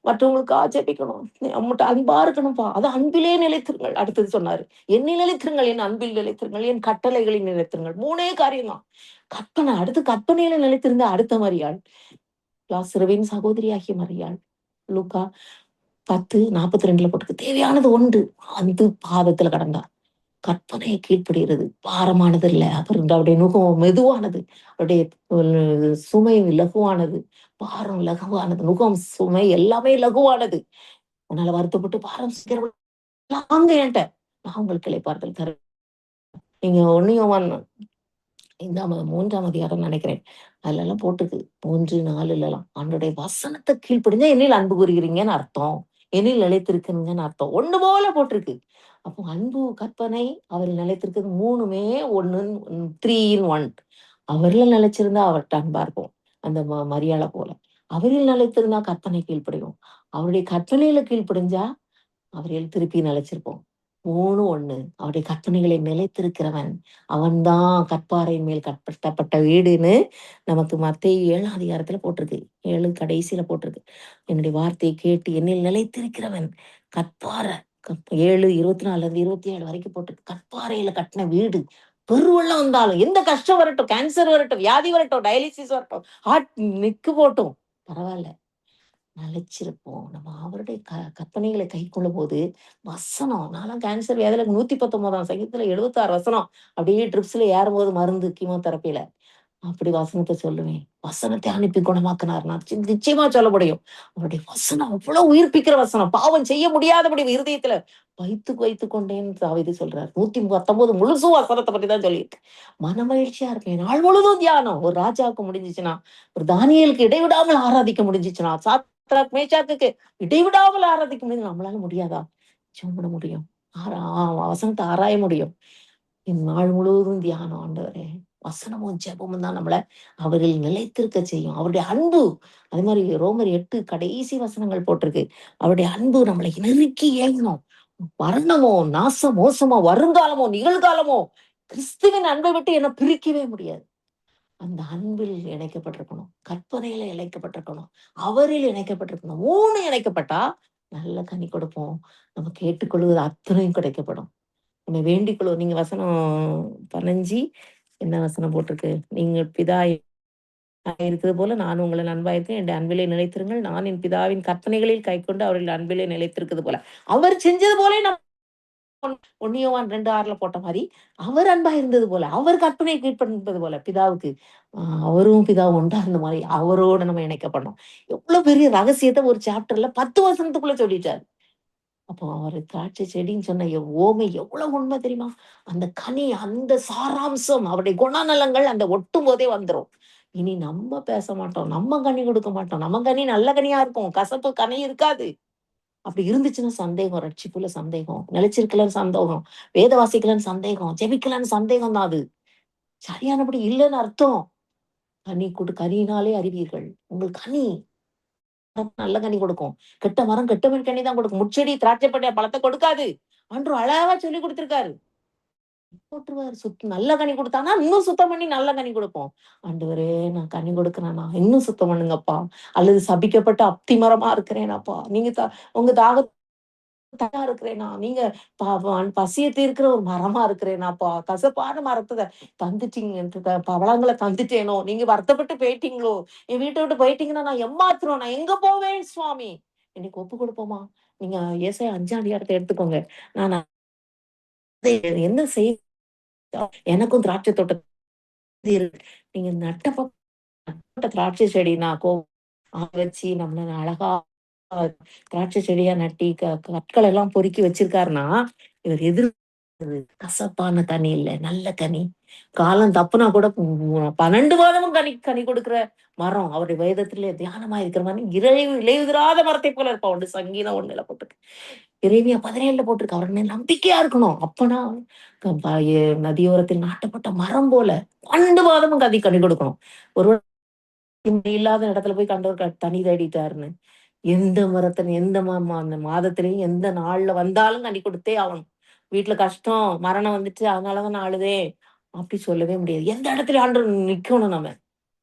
மற்றவங்களுக்காக ஜெபிக்கணும். நம்மட்ட அன்பா இருக்கணும்ப்பா. அது அன்பிலே நிலைத்திருங்கள். அடுத்தது சொன்னாரு. என்னில் நிலைத்திருங்கள், என் அன்பில் நிலைத்திருங்கள், என் கட்டளைகளில் நிலைத்திருங்கள். 3 காரியம் தான். கற்பனை. அடுத்து கற்பனையில நிலைத்திருந்த அடுத்த மரியாள். லாசருவின் சகோதரியாகிய மரியாள். லூக்கா 10:42 போட்டிருக்கு. தேவையானது ஒன்று. வந்து பாதத்துல கடந்தார். கற்பனையை கீழ்ப்படுகிறது. பாரமானது இல்ல. அவருடைய நுகம் மெதுவானது. அவருடைய சுமை லகுவானது. பாரம் லகுவானது. நுகம், சுமை எல்லாமே லகுவானது. உன்னால வருத்தப்பட்டு பாரம் வாங்க என்கிட்ட. நான் உங்களுக்கு இளைப்பாறுதல் தரேன். நீங்க 1 யோவான் 3ஆம் அதிகாரம் நினைக்கிறேன். அதுலலாம் போட்டிருக்கு. 3, 4லலாம். அவனுடைய வசனத்த கீழ்ப்படிஞ்சா என்னில் அன்பு கூறுகிறீங்கன்னு அர்த்தம். என்னில் நிலைத்திருக்கிறீங்கன்னு அர்த்தம். 1 போல போட்டிருக்கு. அப்போ அன்பு, கற்பனை, அவரில் நிலைத்திருக்கிறது 3மே 1 3 இன் 1. அவர்ல நிலைச்சிருந்தா அவர்ட்ட அன்பா இருப்போம். அந்த மரியாள போல. அவரில் நிலைத்திருந்தா கற்பனை கீழ்ப்படிவோம். அவருடைய கற்பனையில கீழ்ப்படிஞ்சா அவரில் திருப்பி நிலைச்சிருப்போம். 3 1. அவருடைய கற்பனைகளை நிலைத்திருக்கிறவன். அவன்தான் கற்பாறையின் மேல் கட்டப்பட்ட வீடுன்னு நமக்கு மத்தேயு 7ஆம் அதிகாரத்துல போட்டிருக்கு. 7 கடைசியில போட்டிருக்கு. என்னுடைய வார்த்தையை கேட்டு என்னில் நிலைத்திருக்கிறவன் கற்பாறை. 7:24 27 வரைக்கும் போட்டிருக்கு. கற்பாறையில கட்டின வீடு. பெருவெள்ளம் வந்தாலும், எந்த கஷ்டம் வரட்டும், கேன்சர் வரட்டும், வியாதி வரட்டும், டயாலிசிஸ் வரட்டும், ஹார்ட் நிக்கு போட்டும், பரவால்ல. நிலைச்சிருப்போம். நம்ம அவருடைய கற்பனைகளை கைக்கொள்ளும் போது, வசனம் நான்லாம் கேன்சர் வியாதியில 119ஆம் சங்கீதத்துல 76 வசனம். அப்படியே ட்ரிப்ஸ்ல ஏறும்போது மருந்து கீமோதெரபில. அப்படி வசனத்த சொல்லுவேன். வசனத்தை அனுப்பி குணமாக்குனார். நான் நிச்சயமா சொல்ல முடியும். அவருடைய வசனம் அவ்வளவு உயிர்ப்பிக்கிற வசனம். பாவம் செய்ய முடியாதபடி இருதயத்துல வைத்துக் கொண்டேன்னு தாவீது சொல்றார். 119 முழுசும் வசனத்த பத்தி தான் சொல்லியிருக்கு. மனமகிழ்ச்சியா இருப்பேன். நாள் முழுதும் தியானம். ஒரு ராஜாவுக்கு முடிஞ்சுச்சுன்னா, ஒரு தானியேலுக்கு இடைவிடாமல் ஆராதிக்க முடிஞ்சுச்சுன்னா, சாத்ராக், மேஷாக்குக்கு இடைவிடாமல் ஆராதிக்க முடியுது. நம்மளால முடியாதா? நிச்சயம் பண்ண முடியும். வசனத்த ஆராய முடியும். நாள் முழுவதும் தியானம் ஆண்டவரே. வசனமும் ஜெபமும் தான் நம்மள அவரில் நிலைத்திருக்க செய்யும். அவருடைய அன்பு, அதே மாதிரி ரோமர் 8 கடைசி வசனங்கள் போட்டிருக்கு. அவருடைய அன்பு நம்மளை நெருக்கி ஏங்கணும். மரணமோ, நாசம், மோசமோ, வருங்காலமோ, நிகழ்காலமோ, கிறிஸ்துவின் அன்பை விட்டு என்ன பிரிக்கவே முடியாது. அந்த அன்பில் இணைக்கப்பட்டிருக்கணும். கற்பனையில இணைக்கப்பட்டிருக்கணும். அவரில் இணைக்கப்பட்டிருக்கணும். 3 இணைக்கப்பட்டா நல்ல கனி கொடுப்போம். நம்ம கேட்டுக்கொள்வது அத்தனையும் கிடைக்கப்படும். நம்ம வேண்டிக்கொள்வோம். நீங்க வசனம் 15 என்ன வசனம் போட்டிருக்கு? நீங்க பிதா இருக்கிறது போல நான் உங்களில் அன்பா இருக்கேன். என் அன்பிலே நிலைத்திருங்கள். நான் என் பிதாவின் கற்பனைகளில் கைக்கொண்டு அவர்கள் அன்பிலே நிலைத்திருக்கிறது போல. அவர் செஞ்சது போல நம்ம 1 யோவான் 2:6 போட்ட மாரி, அவர் அன்பா இருந்தது போல, அவர் கற்பனையை கீழ்ப்படிந்தது போல பிதாவுக்கு, அவரும் பிதாவும் ஒன்றா இருந்த மாரி அவரோட நம்ம இணைக்கப்படணும். எவ்வளவு பெரிய ரகசியத்த ஒரு சாப்டர்ல 10 வசனத்துக்குள்ள சொல்லிட்டாரு. அப்போ அவரு திராட்சை செடின்னு சொன்ன ஓமை எவ்வளவு உண்மை தெரியுமா? அந்த கனி, அந்த சாராம்சம், அவருடைய குணநலங்கள் அந்த ஒட்டும் போதே வந்துரும். இனி நம்ம பேச மாட்டோம். நம்ம கனி கொடுக்க மாட்டோம். நம்ம கனி நல்ல கனியா இருக்கும். கசப்பு கனி இருக்காது. அப்படி இருந்துச்சுன்னா சந்தேகம், ரட்சிப்புல சந்தேகம், நிலைச்சிருக்கலன்னு சந்தேகம், வேத வாசிக்கலன்னு சந்தேகம், ஜெபிக்கலன்னு சந்தேகம் தான் அது. சரியானபடி இல்லைன்னு அர்த்தம். கனியினாலே அறிவீர்கள். உங்கள் கனி நல்ல கனி கொடுக்கும். கெட்ட மரம் கெட்ட கனி தான் கொடுக்கும். முட்செடி திராட்சைப்பட்ட பழத்தை கொடுக்காது. ஆண்டு அழகா சொல்லி கொடுத்திருக்காரு. போட்டுருவாரு. நல்ல கனி குடுத்தான்னா, இன்னும் சுத்தம் பண்ணி நல்ல கனி குடுப்போம். ஆண்டவரே நான் கனி கொடுக்கிறேனா, இன்னும் சுத்தம் பண்ணுங்கப்பா. அல்லது சபிக்கப்பட்ட அத்தி மரமா இருக்கிறேனாப்பா. நீங்க உங்க தாகத்தா இருக்கிறேனா, நீங்க பசிய தீர்க்கிற ஒரு மரமா இருக்கிறேனாப்பா. கசப்பான மரத்த தந்துட்டீங்க, பழங்கள தந்துட்டேனோ, நீங்க வருத்தப்பட்டு போயிட்டீங்களோ, என் வீட்ட விட்டு போயிட்டீங்கன்னா நான் எம்மாத்திரம், நான் எங்க போவேன் சுவாமி? இன்னைக்கு ஒப்பு கொடுப்போமா? நீங்க ஏசாயா 5ஆம் அதிகாரத்த எடுத்துக்கோங்க. நான் என்ன செய் எனக்கும் திராட்சை தோட்டம் இருக்கு. நீங்க திராட்சை செடினா வச்சு நம்மள அழகா திராட்சை செடியா நட்டி கற்கள் எல்லாம் பொறுக்கி வச்சிருக்காருன்னா, இவர் கசப்பான கனி இல்ல, நல்ல கனி. காலம் தப்புனா கூட 12 மாதமும் கனி கனி கொடுக்கிற மரம். அவருடைய வேதத்திலே தியானமா இருக்கிற மாதிரி இலையுதிராத மரத்தை போல இருப்பா. ஒன்று சங்கீதம் 1ல போட்டிருக்கு. எரேமியா 17ல போட்டிருக்கு. அவர் மேல் நம்பிக்கையா இருக்கணும். அப்பனா நதியோரத்தில் நாட்டப்பட்ட மரம் போல 12 மாதமும் கனி கொடுக்கணும். ஒரு இல்லாத இடத்துல போய் கண்டவர் தனி தேடிட்டாருன்னு. எந்த மரத்த எந்த அந்த மாதத்திலயும் எந்த நாள்ல வந்தாலும் கனி கொடுத்தே ஆகணும். வீட்டுல கஷ்டம், மரணம் வந்துச்சு, அதனாலதான் நான் அழுதேன். அப்படி சொல்லவே முடியாது. எந்த இடத்துல ஆண்டு நிக்கணும் நம்ம.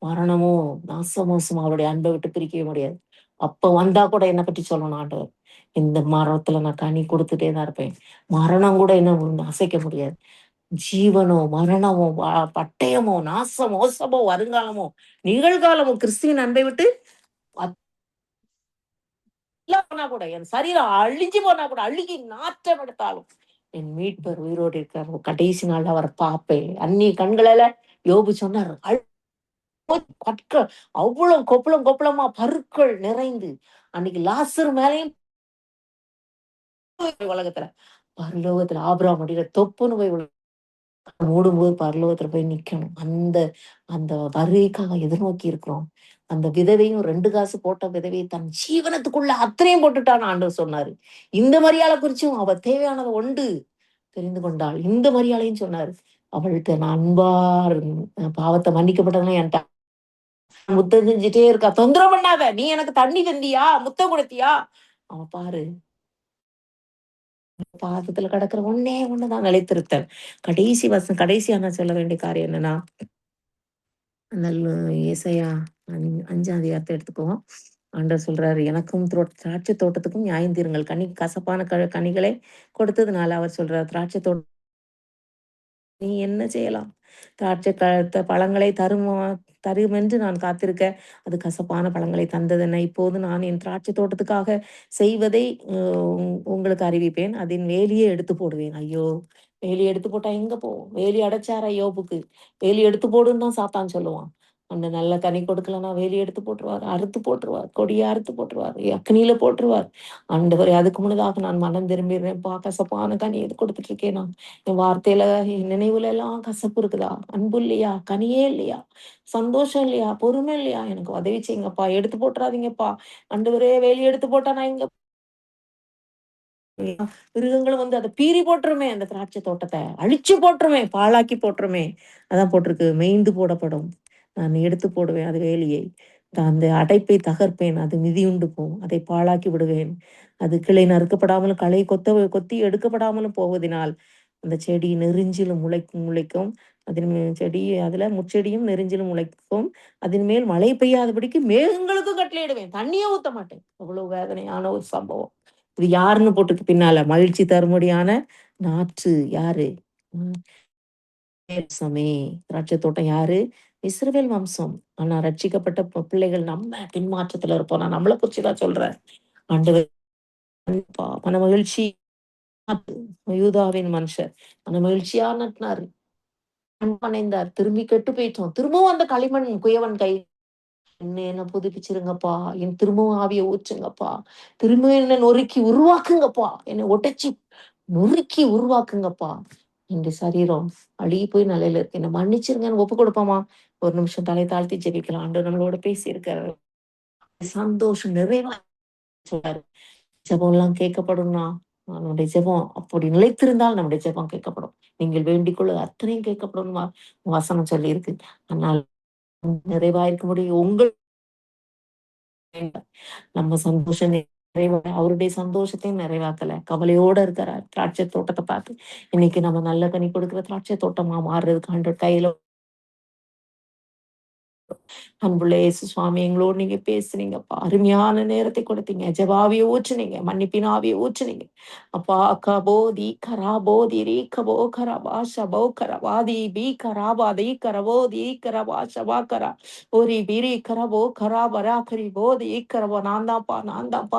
மரணமோ, நாசமோசமோ அவருடைய அன்பை விட்டு பிரிக்கவே முடியாது. அப்ப வந்தா கூட என்ன பற்றி சொல்லணும் ஆண்டவர். இந்த மரத்துல நான் கனி குடுத்துட்டே தான் இருப்பேன். மரணம் கூட என்ன அசைக்க முடியாது. ஜீவனோ, மரணமோ, பட்டயமோ, நாசம், மோசமோ, வருங்காலமோ, நிகழ்காலமோ கிறிஸ்துவின் அன்பை விட்டு போனா கூட, என் சரீரம் அழிஞ்சு போனா கூட, அழுகி நாற்றம் எடுத்தாலும், என் மீட்பர் உயிரோடு இருக்கிறார். கடைசி நாள்ல அவர பார்ப்பேன். அந்நிய கண்களால யோபு சொன்னார். கற்கள் அவ்வளவு கொப்பளம் கொப்பளமா பருக்கள் நிறைந்து, அன்னைக்கு லாசர் மேலயும் உலகத்துல, பரலோகத்துல ஆபிரகாம் மடியில தொப்புன்னு போய் மூடும்போது பரலோகத்துல போய் நிக்கணும். அந்த அந்த வருகைக்காக எதிர்நோக்கி இருக்கிறோம். அந்த விதவையும் 2 காசு போட்ட விதவை தன் ஜீவனத்துக்குள்ள அத்தனையும் போட்டுட்டான்னு ஆண்டவர் சொன்னாரு. இந்த மரியாள குறிச்சும் அவ தேவையானத உண்டு தெரிந்து கொண்டாள். இந்த மரியாளையும் சொன்னாரு. அவள்ட்ட நான் அன்பா பாவத்த மன்னிக்கப்பட்டதுன்னு என்ட்ட முத்தம் செஞ்சுட்டே இருக்கா. தொந்தரவு பண்ணாத. நீ எனக்கு தண்ணி தந்தியா? முத்தம் குடுத்தியா? அவ பாரு பாதத்துல கிடக்குற ஒண்ணே ஒண்ணுதான் நிலைத்திருத்தல். கடைசியா நான் சொல்ல வேண்டிய காரியம் என்னன்னா, அந்த ஏசாயா 5ஆம் அதிகாரத்த எடுத்துக்குவோம். ஆண்டவர் சொல்றாரு, "எனக்கும் திராட்சை தோட்டத்துக்கும் நியாயம் தீருங்கள். கசப்பான கனிகளை கொடுத்ததுனால" அவர் சொல்றார், "திராட்சை தோட்டம் நீ என்ன செய்யலாம்? திராட்சை பழங்களை தருமென்று நான் காத்திருக்க, அது கசப்பான பழங்களை தந்ததென்ன? இப்போது நான் என் திராட்சை தோட்டத்துக்காக செய்வதை அ உங்களுக்கு அறிவிப்பேன். அதன் வேலியை எடுத்து போடுவேன்." ஐயோ! வேலி எடுத்து போட்டா எங்க போவும்? வேலி அடைச்சாரா யோபுக்கு? வேலி எடுத்து போடுன்னு தான் சாத்தான் சொல்லுவான். அந்த நல்ல கனி கொடுக்கலன்னா வேலி எடுத்து போட்டுருவார். அறுத்து போட்டுருவார். கொடிய அறுத்து போட்டுருவார். அக்னியில போட்டுருவார். ஆண்டவரே, அதுக்கு முன்னதாக நான் மனம் திரும்பிடுறேன்ப்பா. கசப்பான கனி எது கொடுத்துட்டு இருக்கேனா? என் வார்த்தையில, என் நினைவுல எல்லாம் கசப்பு இருக்குதா? அன்பு இல்லையா? கனியே இல்லையா? சந்தோஷம் இல்லையா? பொறுமை இல்லையா? எனக்கு உதவி செய்யுங்கப்பா. எடுத்து போட்டுறாதீங்கப்பா. ஆண்டவரே, வேலி எடுத்து போட்டா நான் எங்க மிருகங்களும் வந்து அத பீறி போட்டுருமே அந்த திராட்சை தோட்டத்த. அழிச்சு போட்டுருமே, பாழாக்கி போட்டுருமே. அதான் போட்டிருக்கு. மேய்ந்து போடப்படும். நான் எடுத்து போடுவேன் அது வேலியை. அந்த அடைப்பை தகர்ப்பேன். அது மிதியுண்டு போகும். அதை பாழாக்கி விடுவேன். அது கிளை நறுக்கப்படாமலும், களை கொத்தி எடுக்கப்படாமலும் போவதினால், அந்த செடி நெரிஞ்சிலும் முளைக்கும். அதுல முட்செடியும் நெரிஞ்சிலும் முளைக்கும். அதன் மேல் மழை பெய்யாதபடிக்கு மேகங்களுக்கும் கட்டளையிடுவேன். தண்ணியே ஊத்த மாட்டேன். அவ்வளவு வேதனையான ஒரு சம்பவம். இது யாருன்னு போட்டிருக்கு பின்னால. மகிழ்ச்சி தரும்படியான நாற்று யாரு? ம். வம்சமே. திராட்சை தோட்டம் யாரு? இஸ்ரவேல் வம்சம். ஆனா ரட்சிக்கப்பட்ட பிள்ளைகள் நம்ம பின்மாற்றத்துல இருப்போம். நான் நம்மள குறிச்சு தான் சொல்றேன். ஆண்டவர் மனமகிழ்ச்சி யூதாவின் மனுஷர். மனமகிழ்ச்சியா நட்டினாரு. அன்பணைந்தார். திரும்பி கெட்டு போயிட்டோம். திரும்பவும் அந்த களிமண் குயவன் கை என்ன புதுப்பிச்சிருங்கப்பா. என் திரும்பவும் ஆவிய ஊற்றுங்கப்பா. திரும்பவும் என்ன நொறுக்கி உருவாக்குங்கப்பா. என்னை உடைச்சு நொறுக்கி உருவாக்குங்கப்பா. இந்த சரீரம் அழுகி போய் நிலையில இருக்கு. என்ன மன்னிச்சிருங்கன்னு ஒப்பு கொடுப்போமா? ஒரு நிமிஷம் தலை தாழ்த்தி ஜெபிக்கலாம். ஆண்டவர் நம்மளோட பேசியிருக்காரு. சந்தோஷம் நிறைவா சொல்றாரு. ஜெபம்லாம் கேட்கப்படும்னா, நம்முடைய ஜெபம் அப்படி நிலைத்திருந்தால் நம்முடைய ஜெபம் கேட்கப்படும். நீங்கள் வேண்டிக் கொள்ளுவது அத்தனையும் கேட்கப்படும்மா வசனம் சொல்லியிருக்கு. ஆனால் நிறைவா இருக்க முடியும். நம்ம சந்தோஷம் அவருடைய சந்தோஷத்தையும் நிறைவாக்கல. கவலையோட இருக்கிறார். திராட்சை தோட்டத்த பார்த்து. இன்னைக்கு நம்ம நல்ல கனி கொடுக்கிற திராட்சை தோட்டமா மாறுறதுக்கு ஆண்டவர் கையில அன்புள்ள இயேசு சுவாமி, எங்களோடு நீங்க பேசுனீங்கப்பா. அருமையான நேரத்தை கொடுத்தீங்க. ஜெபாவிய ஊற்றுனீங்க. மன்னிப்பின் ஆவிய ஊற்றுனீங்க. அப்பா கபோதி கராபோதி ரீ கபோ கரபா ஷபோ கரபாதி பி கராபாதி கரபோதி கரபா ஷபா கரா ஒரு பிரி கரபோ கராபரா கரி போதி கரபோ நான் தான்ப்பா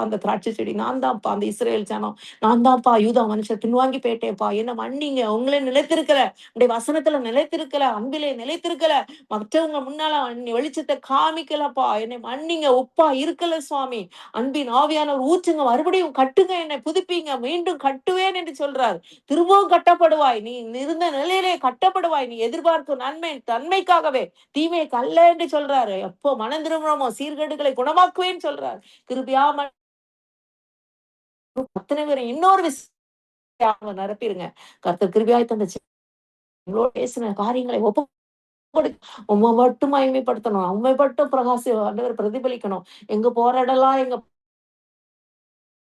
அந்த திராட்சை செடி நான் தான்ப்பா அந்த இஸ்ரேல் ஜனம் நான் தான்ப்பா யூதா மனுஷர் பின்வாங்கி போயிட்டேன்ப்பா என்ன மன்னிங்க உங்களே நிலைத்திருக்கல உடைய வசனத்துல நிலைத்திருக்கல அன்பிலே நிலைத்திருக்கல மற்றவங்க முன்னால வெளிச்சத்தை காமிக்கலப்பா. என்னை மன்னிங்க. உப்பா இருக்கல சுவாமி. அன்பின் ஆவியானவர் ஊற்றுங்க. மறுபடியும் கட்டுங்க. என்னை புதுப்பிங்க. மீண்டும் கட்டுவேன் என்று சொல்றார். திரும்பவும் கட்டப்படுவாய். நீ இருந்த நிலையிலே கட்டப்படுவாய். நீ எதிர்பார்க்கும் தன்மைக்காகவே தீமைக்கு அல்ல என்று சொல்றாரு. எப்போ மனம் திரும்புறோமோ சீர்கேடுகளை குணமாக்குவேன்னு சொல்றாரு. கிருபையா அத்தனை பேரும் இன்னொரு விஷயம் நிரப்பிருங்க. கர்த்தர் கிருபையாய் தந்த உங்களோட பேசின காரியங்களை உம்மை மட்டும் மகிமைப்படுத்தணும். உம்மை மட்டும் ஆண்டவர் பிரதிபலிக்கணும். எங்க போற இடம்லாம் எங்க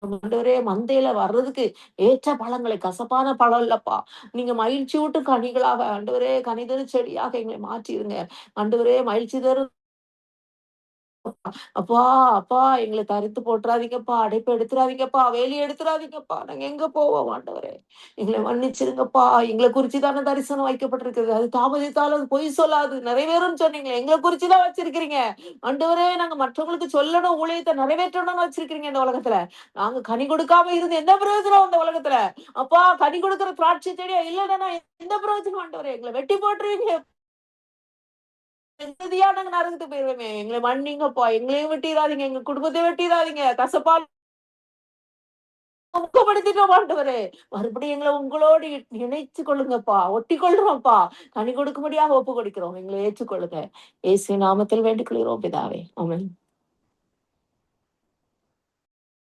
ஆண்டவரே மந்தையில வர்றதுக்கு ஏற்ற பழங்களை கசப்பான பழம் இல்லப்பா. நீங்க மகிழ்ச்சி ஊட்டும் கனிகளாக ஆண்டவரே கனிதரு செடியாக எங்களை மாற்றிருங்க. ஆண்டவரே மகிழ்ச்சி தரும் அப்பா, அப்பா எங்கள தரித்து போட்டுறாதீங்கப்பா. அடைப்பு எடுத்துறாதீங்கப்பா. வேலி எடுத்துறாதீங்கப்பா. நாங்க எங்க போவோம் ஆண்டவரே! எங்கள மன்னிச்சிருங்கப்பா. எங்கள குறிச்சு தானே தரிசனம் வைக்கப்பட்டிருக்குது. அது தாமதித்தாலும் அது பொய் சொல்லாது. நிறைவேறும்னு சொன்னீங்களே. எங்கள குறிச்சு தான் வச்சிருக்கிறீங்க. ஆண்டவரே நாங்க மற்றவங்களுக்கு சொல்லணும், ஊழியத்த நிறைவேற்றணும்னு வச்சிருக்கிறீங்க இந்த உலகத்துல. நாங்க கனி கொடுக்காம இருந்து என்ன பிரயோஜனம் இந்த உலகத்துல? அப்பா கனி கொடுக்கிற திராட்சை செடியா இல்லன்னா எந்த பிரயோஜனம் ஆண்டவரே? எங்கள வெட்டி போட்டுருவீங்க. நிம்மதியா நாங்க நரகத்துக்கு போயிருவோமே. எங்கள மன்னிங்கப்பா. எங்களையும் வெட்டிறாதீங்க. எங்க குடும்பத்தையும் வெட்டிறாதீங்க. கசப்பால துக்கப்படுத்திட்டோம் ஆண்டவரே. மறுபடியும் எங்கள உங்களோடு இணைத்துக் கொள்ளுங்கப்பா. ஒட்டிக் கொள்றோம்ப்பா. கனி கொடுக்கும்படியாக ஒப்புக் கொடுக்கிறோம். எங்களை ஏற்றுக்கொள்ளுங்க. இயேசுவின் நாமத்தில் வேண்டிக் கொள்கிறோம் பிதாவே. ஆமென்.